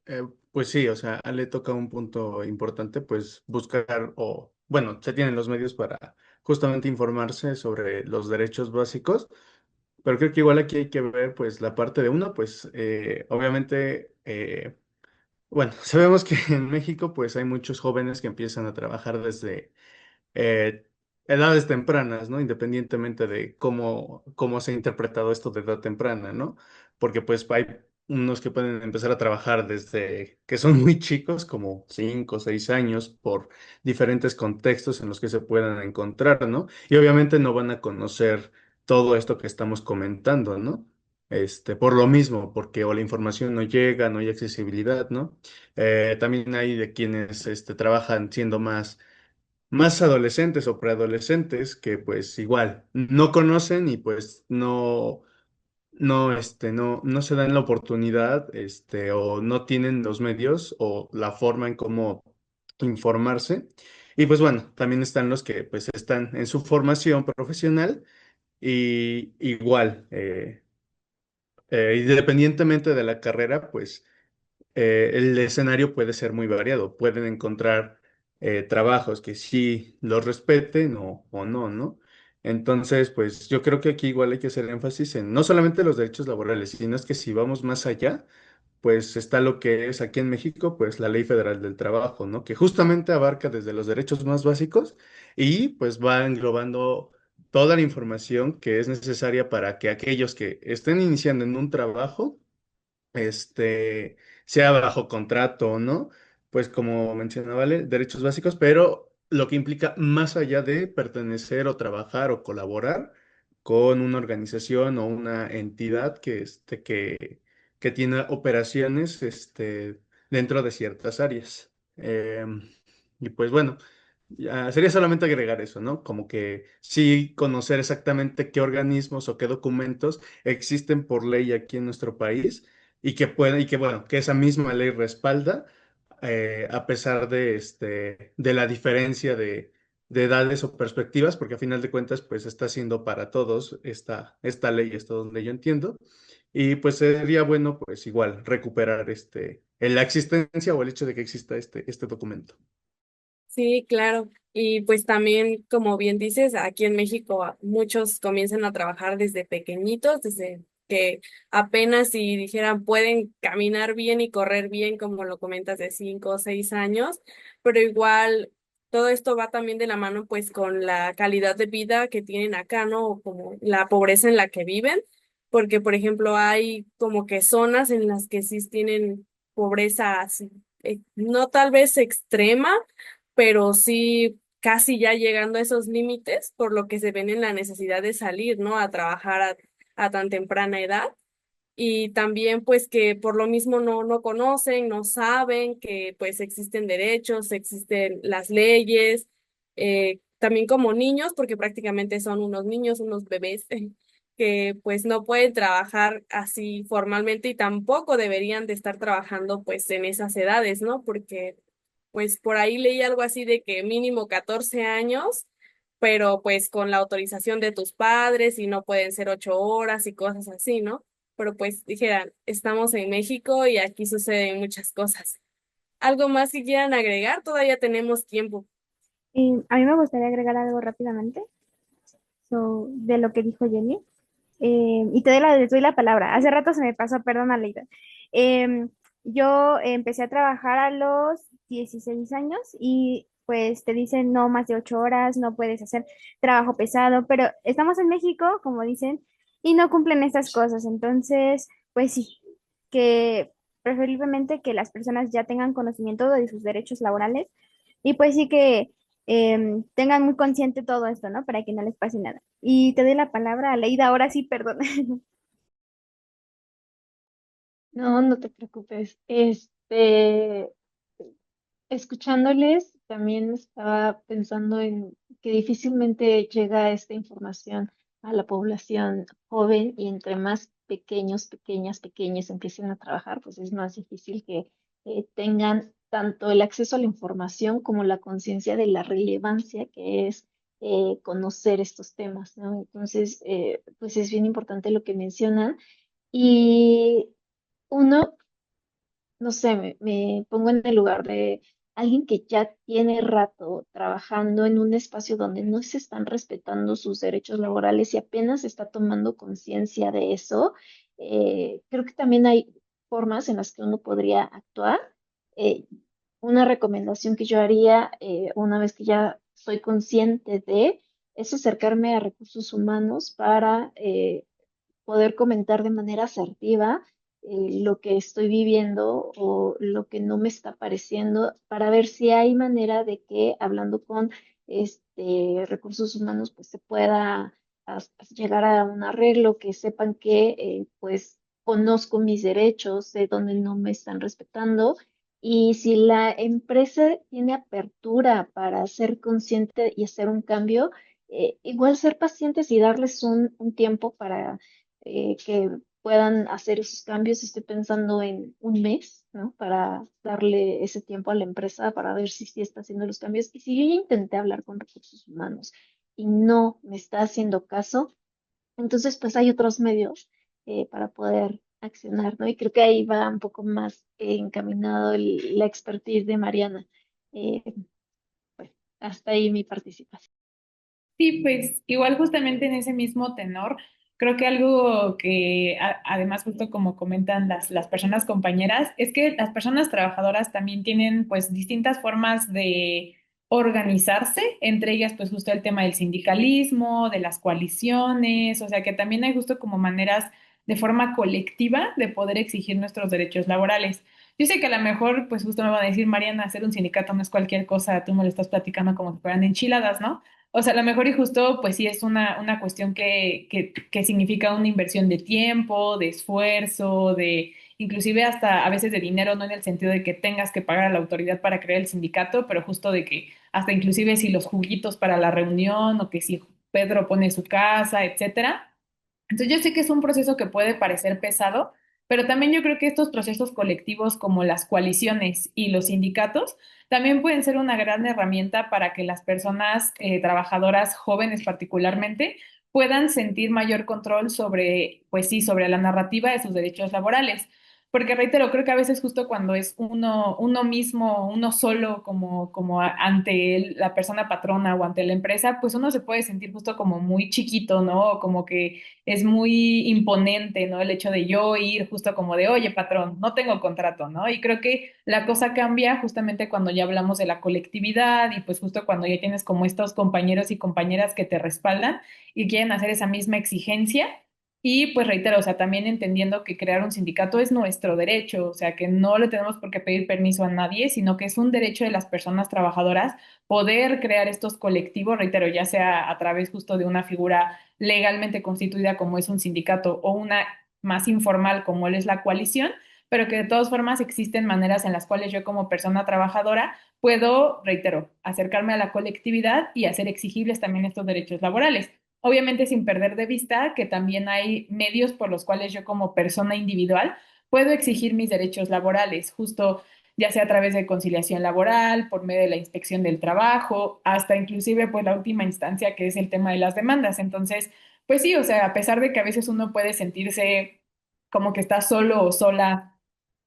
F: pues sí, o sea, le toca un punto importante, pues buscar o, bueno, se tienen los medios para justamente informarse sobre los derechos básicos, pero creo que igual aquí hay que ver, pues, la parte de uno, pues, obviamente, bueno, sabemos que en México, pues, hay muchos jóvenes que empiezan a trabajar desde eh, edades tempranas, ¿no? Independientemente de cómo se ha interpretado esto de edad temprana, ¿no? Porque pues hay unos que pueden empezar a trabajar desde que son muy chicos, como 5 o 6 años, por diferentes contextos en los que se puedan encontrar, ¿no? Y obviamente no van a conocer todo esto que estamos comentando, ¿no? Por lo mismo, porque o la información no llega, no hay accesibilidad, ¿no? También hay de quienes trabajan siendo más adolescentes o preadolescentes que pues igual no conocen y pues no se dan la oportunidad, o no tienen los medios o la forma en cómo informarse. Y pues bueno, también están los que pues están en su formación profesional y igual, independientemente de la carrera, pues el escenario puede ser muy variado. Pueden encontrar trabajos que sí los respeten o no, ¿no? Entonces, pues yo creo que aquí igual hay que hacer énfasis en no solamente los derechos laborales, sino es que si vamos más allá, pues está lo que es aquí en México, pues la Ley Federal del Trabajo, ¿no? Que justamente abarca desde los derechos más básicos y pues va englobando toda la información que es necesaria para que aquellos que estén iniciando en un trabajo, este, sea bajo contrato o no, pues como mencionaba, ¿vale? Derechos básicos, pero lo que implica más allá de pertenecer o trabajar o colaborar con una organización o una entidad que tiene operaciones, dentro de ciertas áreas. Y pues bueno. Ya, sería solamente agregar eso, ¿no? Como que sí conocer exactamente qué organismos o qué documentos existen por ley aquí en nuestro país y que bueno, que esa misma ley respalda, a pesar de la diferencia de edades o perspectivas, porque a final de cuentas, pues está siendo para todos esta ley, esto donde yo entiendo. Y pues sería bueno, pues igual, recuperar la existencia o el hecho de que exista este documento.
C: Sí, claro. Y pues también, como bien dices, aquí en México muchos comienzan a trabajar desde pequeñitos, desde que apenas si dijeran pueden caminar bien y correr bien, como lo comentas, de 5 o 6 años, pero igual todo esto va también de la mano pues con la calidad de vida que tienen acá, ¿no? O como la pobreza en la que viven, porque por ejemplo hay como que zonas en las que sí tienen pobreza así, no tal vez extrema, pero sí casi ya llegando a esos límites, por lo que se ven en la necesidad de salir, ¿no? A trabajar a tan temprana edad. Y también pues que por lo mismo no conocen, no saben que pues existen derechos, existen las leyes, también como niños, porque prácticamente son unos niños, unos bebés, que pues no pueden trabajar así formalmente y tampoco deberían de estar trabajando pues en esas edades, ¿no? Porque pues por ahí leí algo así de que mínimo 14 años, pero pues con la autorización de tus padres y no pueden ser 8 horas y cosas así, ¿no? Pero pues dijeran, estamos en México y aquí suceden muchas cosas. ¿Algo más que quieran agregar? Todavía tenemos tiempo.
A: Y a mí me gustaría agregar algo rápidamente de lo que dijo Jenny. Y les doy la palabra. Hace rato se me pasó, perdona, Leida. Yo empecé a trabajar a los 16 años y pues te dicen no más de 8 horas, no puedes hacer trabajo pesado, pero estamos en México, como dicen, y no cumplen estas cosas. Entonces, pues sí, que preferiblemente que las personas ya tengan conocimiento de sus derechos laborales y pues sí que tengan muy consciente todo esto, ¿no? Para que no les pase nada. Y te doy la palabra a Leida, ahora sí, perdón.
D: No, no te preocupes. Escuchándoles, también estaba pensando en que difícilmente llega esta información a la población joven y entre más pequeños, pequeñas, pequeños empiecen a trabajar, pues es más difícil que tengan tanto el acceso a la información como la conciencia de la relevancia que es conocer estos temas, ¿no? Entonces, pues es bien importante lo que mencionan. Y uno, no sé, me pongo en el lugar de alguien que ya tiene rato trabajando en un espacio donde no se están respetando sus derechos laborales y apenas está tomando conciencia de eso. Creo que también hay formas en las que uno podría actuar. Eh, una recomendación que yo haría, una vez que ya soy consciente de, es acercarme a recursos humanos para poder comentar de manera asertiva lo que estoy viviendo o lo que no me está pareciendo, para ver si hay manera de que hablando con recursos humanos pues se pueda llegar a un arreglo, que sepan que pues conozco mis derechos, sé dónde no me están respetando. Y si la empresa tiene apertura para ser consciente y hacer un cambio, igual ser pacientes y darles un tiempo para que puedan hacer esos cambios. Estoy pensando en un mes, ¿no? Para darle ese tiempo a la empresa para ver si sí está haciendo los cambios. Y si yo ya intenté hablar con recursos humanos y no me está haciendo caso, entonces pues hay otros medios para poder accionar, ¿no? Y creo que ahí va un poco más encaminado la expertise de Mariana. Eh, pues hasta ahí mi participación.
E: Sí, pues igual justamente en ese mismo tenor, creo que algo que además justo como comentan las personas compañeras, es que las personas trabajadoras también tienen pues distintas formas de organizarse, entre ellas pues justo el tema del sindicalismo, de las coaliciones, o sea que también hay justo como maneras de forma colectiva de poder exigir nuestros derechos laborales. Yo sé que a lo mejor, pues justo me van a decir, Mariana, hacer un sindicato no es cualquier cosa, tú me lo estás platicando como si fueran enchiladas, ¿no? O sea, a lo mejor y justo, pues sí es una cuestión que significa una inversión de tiempo, de esfuerzo, de inclusive hasta a veces de dinero, no en el sentido de que tengas que pagar a la autoridad para crear el sindicato, pero justo de que hasta inclusive si los juguitos para la reunión o que si Pedro pone su casa, etcétera. Entonces yo sé que es un proceso que puede parecer pesado, pero también yo creo que estos procesos colectivos como las coaliciones y los sindicatos también pueden ser una gran herramienta para que las personas trabajadoras jóvenes particularmente puedan sentir mayor control sobre, pues sí, sobre la narrativa de sus derechos laborales. Porque reitero, creo que a veces justo cuando es uno mismo, uno solo como ante la persona patrona o ante la empresa, pues uno se puede sentir justo como muy chiquito, ¿no? O como que es muy imponente, ¿no? El hecho de yo ir justo como de, oye, patrón, no tengo contrato, ¿no? Y creo que la cosa cambia justamente cuando ya hablamos de la colectividad y pues justo cuando ya tienes como estos compañeros y compañeras que te respaldan y quieren hacer esa misma exigencia. Y pues reitero, o sea, también entendiendo que crear un sindicato es nuestro derecho, o sea, que no le tenemos por qué pedir permiso a nadie, sino que es un derecho de las personas trabajadoras poder crear estos colectivos, reitero, ya sea a través justo de una figura legalmente constituida como es un sindicato o una más informal como es la coalición, pero que de todas formas existen maneras en las cuales yo como persona trabajadora puedo, reitero, acercarme a la colectividad y hacer exigibles también estos derechos laborales. Obviamente sin perder de vista que también hay medios por los cuales yo como persona individual puedo exigir mis derechos laborales, justo ya sea a través de conciliación laboral, por medio de la inspección del trabajo, hasta inclusive pues la última instancia que es el tema de las demandas. Entonces, pues sí, o sea, a pesar de que a veces uno puede sentirse como que está solo o sola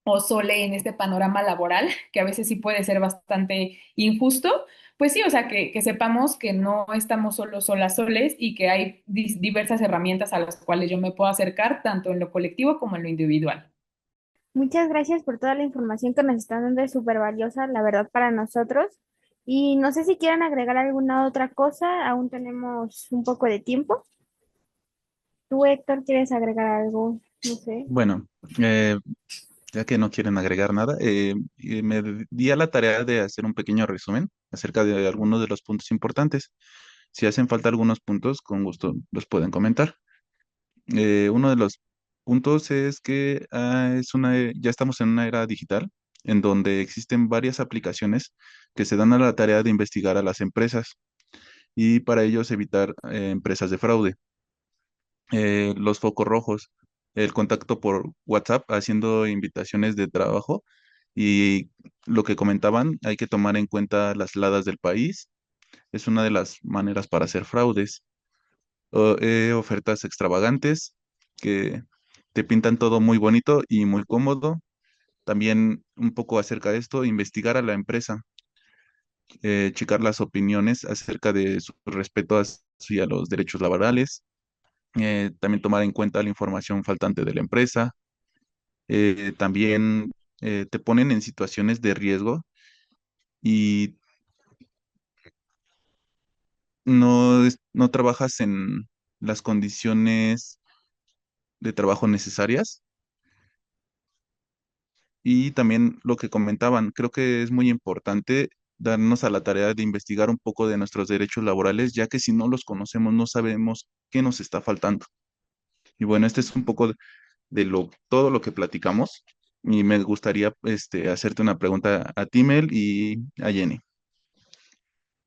E: o sole en este panorama laboral, que a veces sí puede ser bastante injusto, pues sí, o sea, que sepamos que no estamos solo solas, soles y que hay diversas herramientas a las cuales yo me puedo acercar, tanto en lo colectivo como en lo individual.
A: Muchas gracias por toda la información que nos están dando, es súper valiosa, la verdad, para nosotros. Y no sé si quieran agregar alguna otra cosa, aún tenemos un poco de tiempo. ¿Tú, Héctor, quieres agregar algo? No sé.
B: Bueno, ya que no quieren agregar nada, me di a la tarea de hacer un pequeño resumen acerca de algunos de los puntos importantes. Si hacen falta algunos puntos, con gusto los pueden comentar. Uno de los puntos es que ya estamos en una era digital en donde existen varias aplicaciones que se dan a la tarea de investigar a las empresas y para ellos evitar empresas de fraude. Los focos rojos, el contacto por WhatsApp haciendo invitaciones de trabajo y lo que comentaban, hay que tomar en cuenta las heladas del país, es una de las maneras para hacer fraudes. Ofertas extravagantes que te pintan todo muy bonito y muy cómodo. También un poco acerca de esto, investigar a la empresa, checar las opiniones acerca de su respeto hacia los derechos laborales, también tomar en cuenta la información faltante de la empresa. También te ponen en situaciones de riesgo y no trabajas en las condiciones de trabajo necesarias. Y también lo que comentaban, creo que es muy importante darnos a la tarea de investigar un poco de nuestros derechos laborales, ya que si no los conocemos, no sabemos qué nos está faltando. Y bueno, este es un poco de todo lo que platicamos. Y me gustaría hacerte una pregunta a ti, Mel, y a Jenny.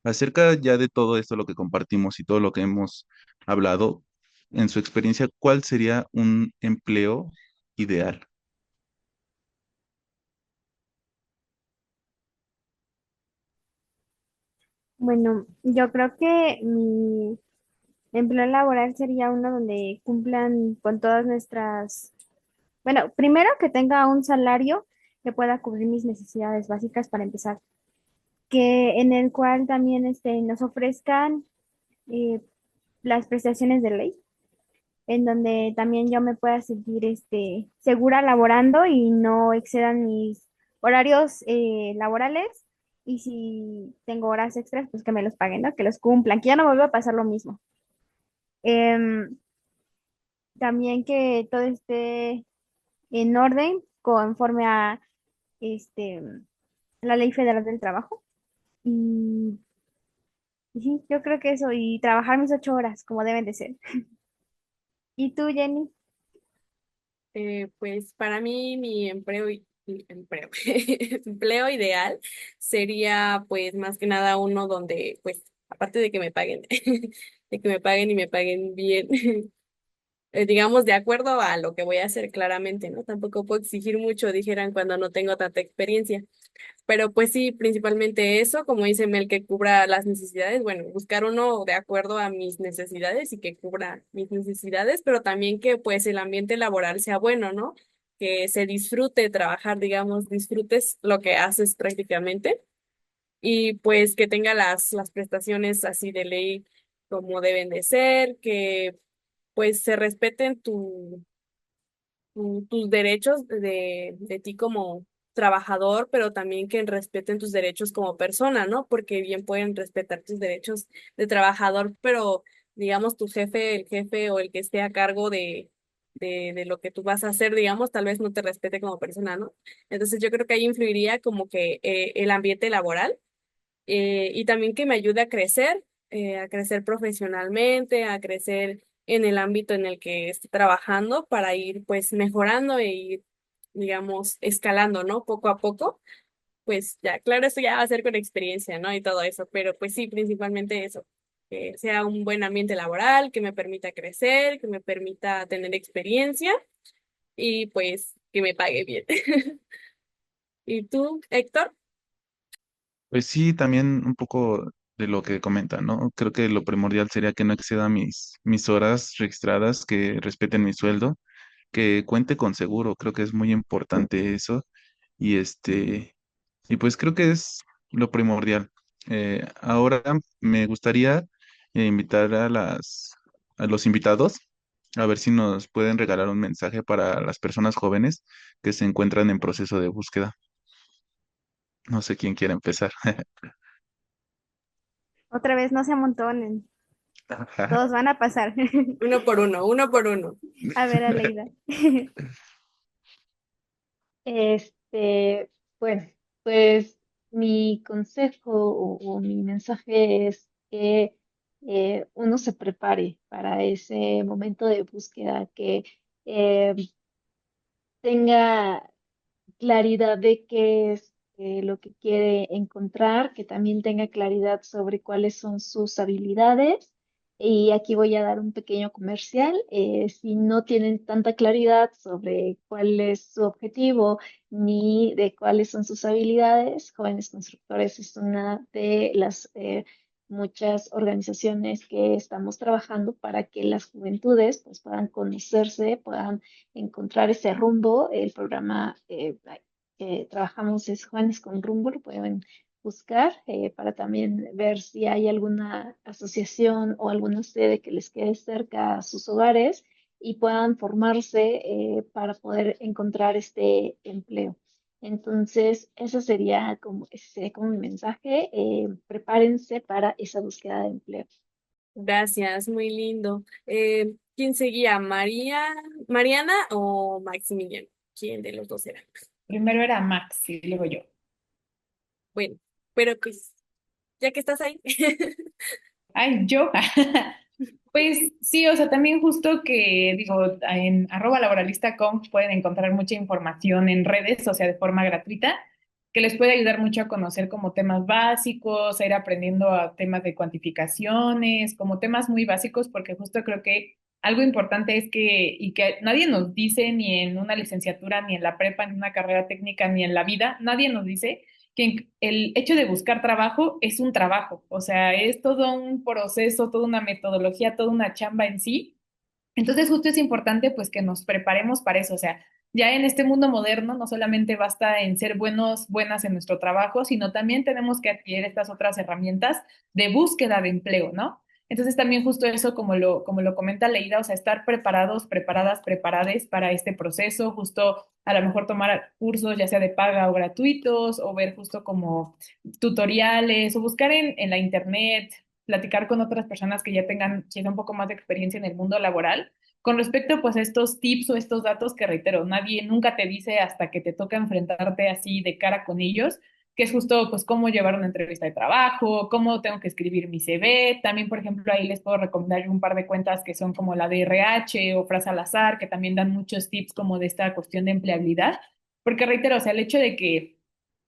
B: Acerca ya de todo esto, lo que compartimos y todo lo que hemos hablado,
G: en su experiencia, ¿cuál sería un empleo ideal?
A: Bueno, yo creo que mi empleo laboral sería uno donde cumplan con todas nuestras, bueno, primero que tenga un salario que pueda cubrir mis necesidades básicas para empezar, que en el cual también nos ofrezcan eh, las prestaciones de ley, en donde también yo me pueda sentir segura laborando y no excedan mis horarios laborales. Y si tengo horas extras, pues que me los paguen, ¿no? Que los cumplan, que ya no me vuelva a pasar lo mismo. Em, También que todo esté en orden conforme a este, la Ley Federal del Trabajo. Y, y sí, yo creo que eso, y trabajar mis 8 horas como deben de ser. ¿Y tú, Jenny?
C: Pues para mí mi empleo, empleo ideal sería pues más que nada uno donde pues aparte de que me paguen, de que me paguen y me paguen bien, digamos de acuerdo a lo que voy a hacer claramente, ¿no? Tampoco puedo exigir mucho, dijeran cuando no tengo tanta experiencia. Pero pues sí, principalmente eso, como dice Mel, que cubra las necesidades, bueno, buscar uno de acuerdo a mis necesidades y que cubra mis necesidades, pero también que pues el ambiente laboral sea bueno, ¿no? Que se disfrute trabajar, digamos, disfrutes lo que haces prácticamente y pues que tenga las prestaciones así de ley como deben de ser, que pues se respeten tus derechos de ti como trabajador, pero también que respeten tus derechos como persona, ¿no? Porque bien pueden respetar tus derechos de trabajador, pero digamos tu jefe, el jefe o el que esté a cargo de lo que tú vas a hacer, digamos, tal vez no te respete como persona, ¿no? Entonces yo creo que ahí influiría como que el ambiente laboral y también que me ayude a crecer profesionalmente, a crecer en el ámbito en el que esté trabajando para ir pues mejorando e ir, digamos, escalando, ¿no? Poco a poco. Pues ya, claro, esto ya va a ser con experiencia, ¿no? Y todo eso, pero pues sí, principalmente eso, que sea un buen ambiente laboral, que me permita crecer, que me permita tener experiencia y pues que me pague bien. ¿Y tú, Héctor?
G: Pues sí, también un poco de lo que comenta, ¿no? Creo que lo primordial sería que no exceda mis horas registradas, que respeten mi sueldo, que cuente con seguro, creo que es muy importante eso. Y y pues creo que es lo primordial. Ahora me gustaría invitar a los invitados a ver si nos pueden regalar un mensaje para las personas jóvenes que se encuentran en proceso de búsqueda. No sé quién quiere empezar.
A: Otra vez, no se amontonen, todos van a pasar.
C: Uno por uno, uno por uno.
A: A ver, Aleida.
D: Este, bueno, pues mi consejo o mi mensaje es que uno se prepare para ese momento de búsqueda, que eh, tenga claridad de qué es lo que quiere encontrar, que también tenga claridad sobre cuáles son sus habilidades. Y aquí voy a dar un pequeño comercial. Si no tienen tanta claridad sobre cuál es su objetivo ni de cuáles son sus habilidades, Jóvenes Constructores es una de las muchas organizaciones que estamos trabajando para que las juventudes pues, puedan conocerse, puedan encontrar ese rumbo. El programa que trabajamos es Jóvenes con Rumbo, lo pueden buscar para también ver si hay alguna asociación o alguna sede que les quede cerca a sus hogares y puedan formarse para poder encontrar este empleo. Entonces, ese sería como mi mensaje. Prepárense para esa búsqueda de empleo.
C: Gracias, muy lindo. ¿Quién seguía? Mariana o Maximiliano? ¿Quién de los dos era?
E: Primero era Max y luego yo.
C: Bueno, pero pues, ya que estás ahí.
E: Ay, yo. Pues sí, o sea, también justo que digo, en @laboralista.com pueden encontrar mucha información en redes, o sea, de forma gratuita, que les puede ayudar mucho a conocer como temas básicos, a ir aprendiendo a temas de cuantificaciones, como temas muy básicos, porque justo creo que algo importante es que, y que nadie nos dice ni en una licenciatura, ni en la prepa, ni en una carrera técnica, ni en la vida, nadie nos dice que el hecho de buscar trabajo es un trabajo, o sea, es todo un proceso, toda una metodología, toda una chamba en sí. Entonces, justo es importante pues que nos preparemos para eso, o sea, ya en este mundo moderno no solamente basta en ser buenos, buenas en nuestro trabajo, sino también tenemos que adquirir estas otras herramientas de búsqueda de empleo, ¿no? Entonces también justo eso, como lo comenta Leida, o sea, estar preparados, preparadas, preparades para este proceso, justo a lo mejor tomar cursos, ya sea de paga o gratuitos, o ver justo como tutoriales, o buscar en la internet, platicar con otras personas que ya tengan quizá un poco más de experiencia en el mundo laboral. Con respecto pues a estos tips o estos datos que reitero, nadie nunca te dice hasta que te toca enfrentarte así de cara con ellos, que es justo pues cómo llevar una entrevista de trabajo, cómo tengo que escribir mi CV. También, por ejemplo, ahí les puedo recomendar un par de cuentas que son como la de RH o Frasa al Azar, que también dan muchos tips como de esta cuestión de empleabilidad. Porque reitero, o sea, el hecho de que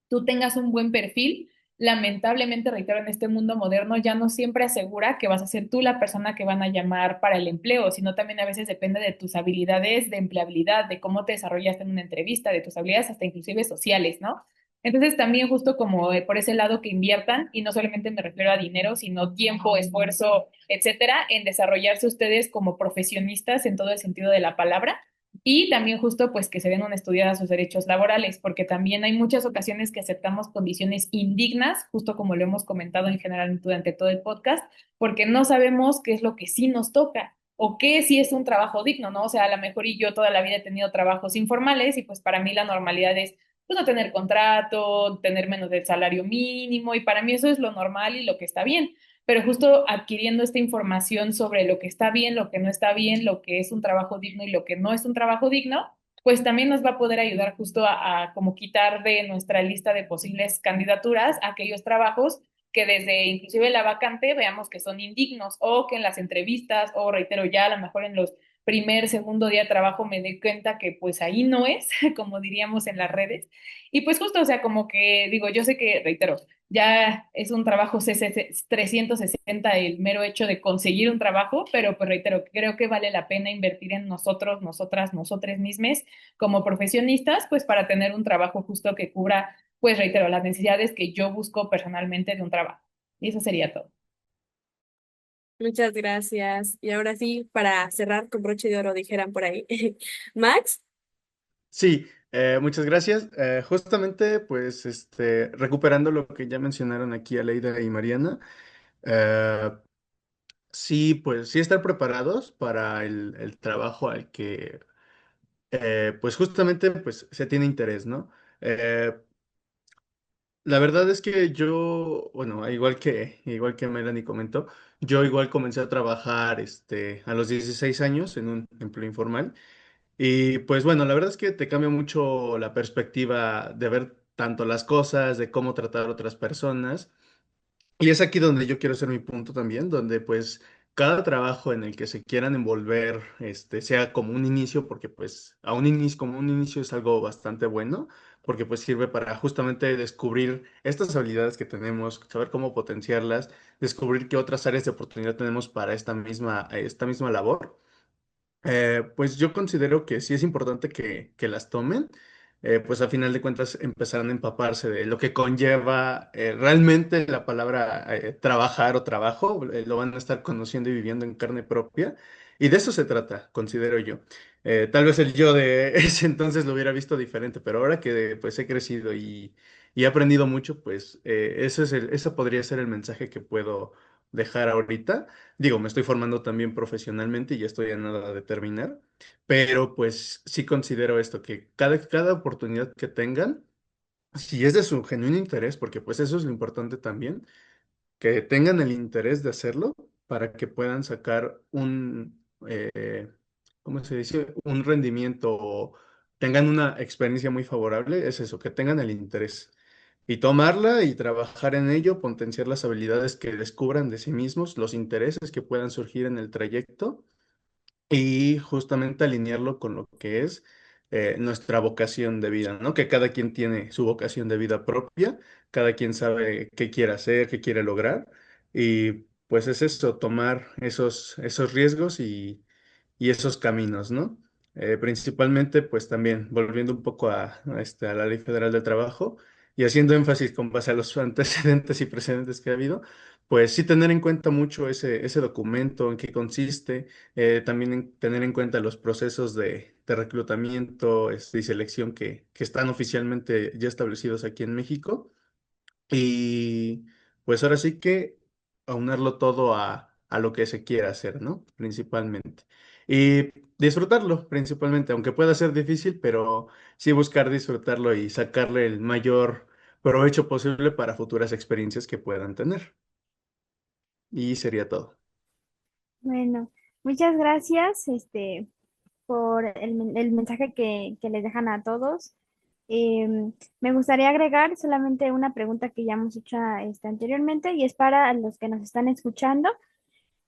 E: tú tengas un buen perfil, lamentablemente, reitero, en este mundo moderno ya no siempre asegura que vas a ser tú la persona que van a llamar para el empleo, sino también a veces depende de tus habilidades de empleabilidad, de cómo te desarrollaste en una entrevista, de tus habilidades hasta inclusive sociales, ¿no? Entonces también justo como por ese lado que inviertan, y no solamente me refiero a dinero, sino tiempo, esfuerzo, etcétera, en desarrollarse ustedes como profesionistas en todo el sentido de la palabra y también justo pues que se den una estudiada sus derechos laborales, porque también hay muchas ocasiones que aceptamos condiciones indignas, justo como lo hemos comentado en general durante todo el podcast, porque no sabemos qué es lo que sí nos toca o qué sí es un trabajo digno, ¿no? O sea, a lo mejor y yo toda la vida he tenido trabajos informales y pues para mí la normalidad es pues no tener contrato, tener menos del salario mínimo y para mí eso es lo normal y lo que está bien, pero justo adquiriendo esta información sobre lo que está bien, lo que no está bien, lo que es un trabajo digno y lo que no es un trabajo digno, pues también nos va a poder ayudar justo a como quitar de nuestra lista de posibles candidaturas aquellos trabajos que desde inclusive la vacante veamos que son indignos o que en las entrevistas o reitero ya a lo mejor en los segundo día de trabajo me doy cuenta que pues ahí no es, como diríamos en las redes. Y pues justo, o sea, como que digo, yo sé que, reitero, ya es un trabajo 360 el mero hecho de conseguir un trabajo, pero pues reitero, creo que vale la pena invertir en nosotros, nosotras, nosotros mismos como profesionistas, pues para tener un trabajo justo que cubra, pues reitero, las necesidades que yo busco personalmente de un trabajo. Y eso sería todo.
C: Muchas gracias. Y ahora sí, para cerrar con broche de oro, dijeran por ahí. Max,
F: Sí, muchas gracias. Justamente, pues, recuperando lo que ya mencionaron aquí Aleida y Mariana, eh, sí, pues, sí estar preparados para el trabajo al que, pues, justamente, pues, se tiene interés, ¿no? Eh, la verdad es que yo, bueno, igual que Melanie comentó, yo igual comencé a trabajar, a los 16 años en un empleo informal. Y pues bueno, la verdad es que te cambia mucho la perspectiva de ver tanto las cosas, de cómo tratar a otras personas. Y es aquí donde yo quiero hacer mi punto también, donde pues cada trabajo en el que se quieran envolver, sea como un inicio, porque pues a un inicio, como un inicio es algo bastante bueno, porque pues sirve para justamente descubrir estas habilidades que tenemos, saber cómo potenciarlas, descubrir qué otras áreas de oportunidad tenemos para esta misma labor. Pues yo considero que sí es importante que las tomen, pues a final de cuentas empezarán a empaparse de lo que conlleva realmente la palabra trabajar o trabajo, lo van a estar conociendo y viviendo en carne propia, y de eso se trata, considero yo. Tal vez el yo de ese entonces lo hubiera visto diferente, pero ahora que pues he crecido y he aprendido mucho, pues eso podría ser el mensaje que puedo dejar ahorita. Digo, me estoy formando también profesionalmente y ya estoy a nada de terminar, pero pues sí considero esto, que cada oportunidad que tengan, si es de su genuino interés, porque pues eso es lo importante también, que tengan el interés de hacerlo para que puedan sacar ¿cómo se dice? Un rendimiento o tengan una experiencia muy favorable, es eso, que tengan el interés. Y tomarla y trabajar en ello, potenciar las habilidades que descubran de sí mismos, los intereses que puedan surgir en el trayecto y justamente alinearlo con lo que es nuestra vocación de vida, ¿no? Que cada quien tiene su vocación de vida propia, cada quien sabe qué quiere hacer, qué quiere lograr y pues es eso, tomar esos riesgos y esos caminos, ¿no? Principalmente, pues también volviendo un poco a la Ley Federal del Trabajo y haciendo énfasis con base a los antecedentes y precedentes que ha habido, pues sí tener en cuenta mucho ese documento, en qué consiste, también tener en cuenta los procesos de reclutamiento y selección que están oficialmente ya establecidos aquí en México. Y pues ahora sí que aunarlo todo a lo que se quiera hacer, ¿no? Principalmente. Y disfrutarlo, principalmente, aunque pueda ser difícil, pero sí buscar disfrutarlo y sacarle el mayor provecho posible para futuras experiencias que puedan tener. Y sería todo.
A: Bueno, muchas gracias, por el mensaje que les dejan a todos. Me gustaría agregar solamente una pregunta que ya hemos hecho anteriormente y es para los que nos están escuchando.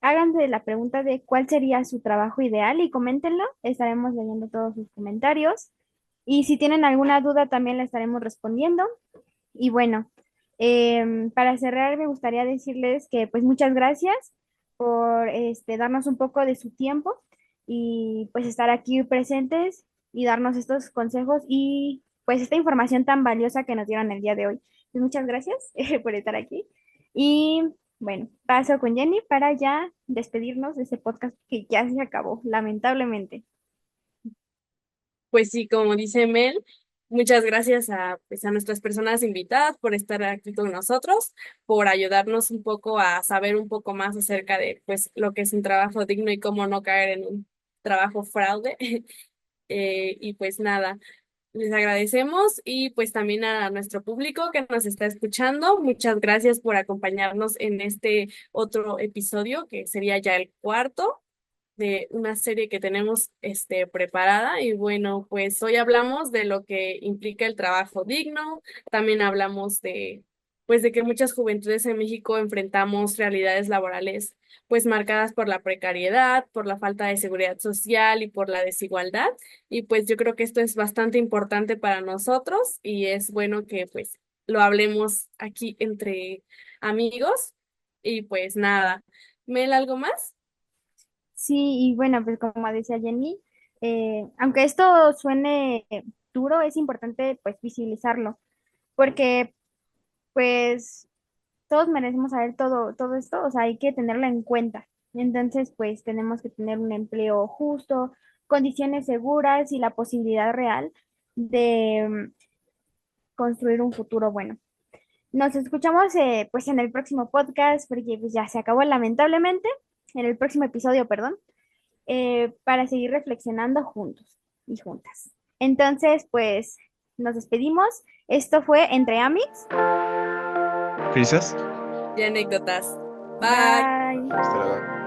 A: Háganse la pregunta de cuál sería su trabajo ideal y coméntenlo. Estaremos leyendo todos sus comentarios. Y si tienen alguna duda, también la estaremos respondiendo. Y bueno, para cerrar, me gustaría decirles que pues muchas gracias por darnos un poco de su tiempo y pues estar aquí presentes y darnos estos consejos y pues esta información tan valiosa que nos dieron el día de hoy. Pues, muchas gracias por estar aquí. Y bueno, paso con Jenny para ya despedirnos de este podcast que ya se acabó, lamentablemente.
C: Pues sí, como dice Mel, muchas gracias pues, a nuestras personas invitadas por estar aquí con nosotros, por ayudarnos un poco a saber un poco más acerca de pues, lo que es un trabajo digno y cómo no caer en un trabajo fraude. Y pues nada, les agradecemos y pues también a nuestro público que nos está escuchando. Muchas gracias por acompañarnos en este otro episodio, que sería ya el cuarto de una serie que tenemos preparada. Y bueno, pues hoy hablamos de lo que implica el trabajo digno, también hablamos de pues de que muchas juventudes en México enfrentamos realidades laborales pues marcadas por la precariedad, por la falta de seguridad social y por la desigualdad. Y pues yo creo que esto es bastante importante para nosotros y es bueno que pues lo hablemos aquí entre amigos. Y pues nada, Mel, ¿algo más?
A: Sí, y bueno, pues como decía Jenny, aunque esto suene duro, es importante pues visibilizarlo, porque pues todos merecemos saber todo esto, o sea, hay que tenerlo en cuenta. Entonces, pues tenemos que tener un empleo justo, condiciones seguras y la posibilidad real de construir un futuro bueno. Nos escuchamos pues en el próximo podcast, porque pues ya se acabó lamentablemente, en el próximo episodio, perdón, para seguir reflexionando juntos y juntas. Entonces, pues nos despedimos. Esto fue Entre Amigos.
G: ¿Risas?
C: Y anécdotas. Bye.
A: Bye.
B: Hasta luego.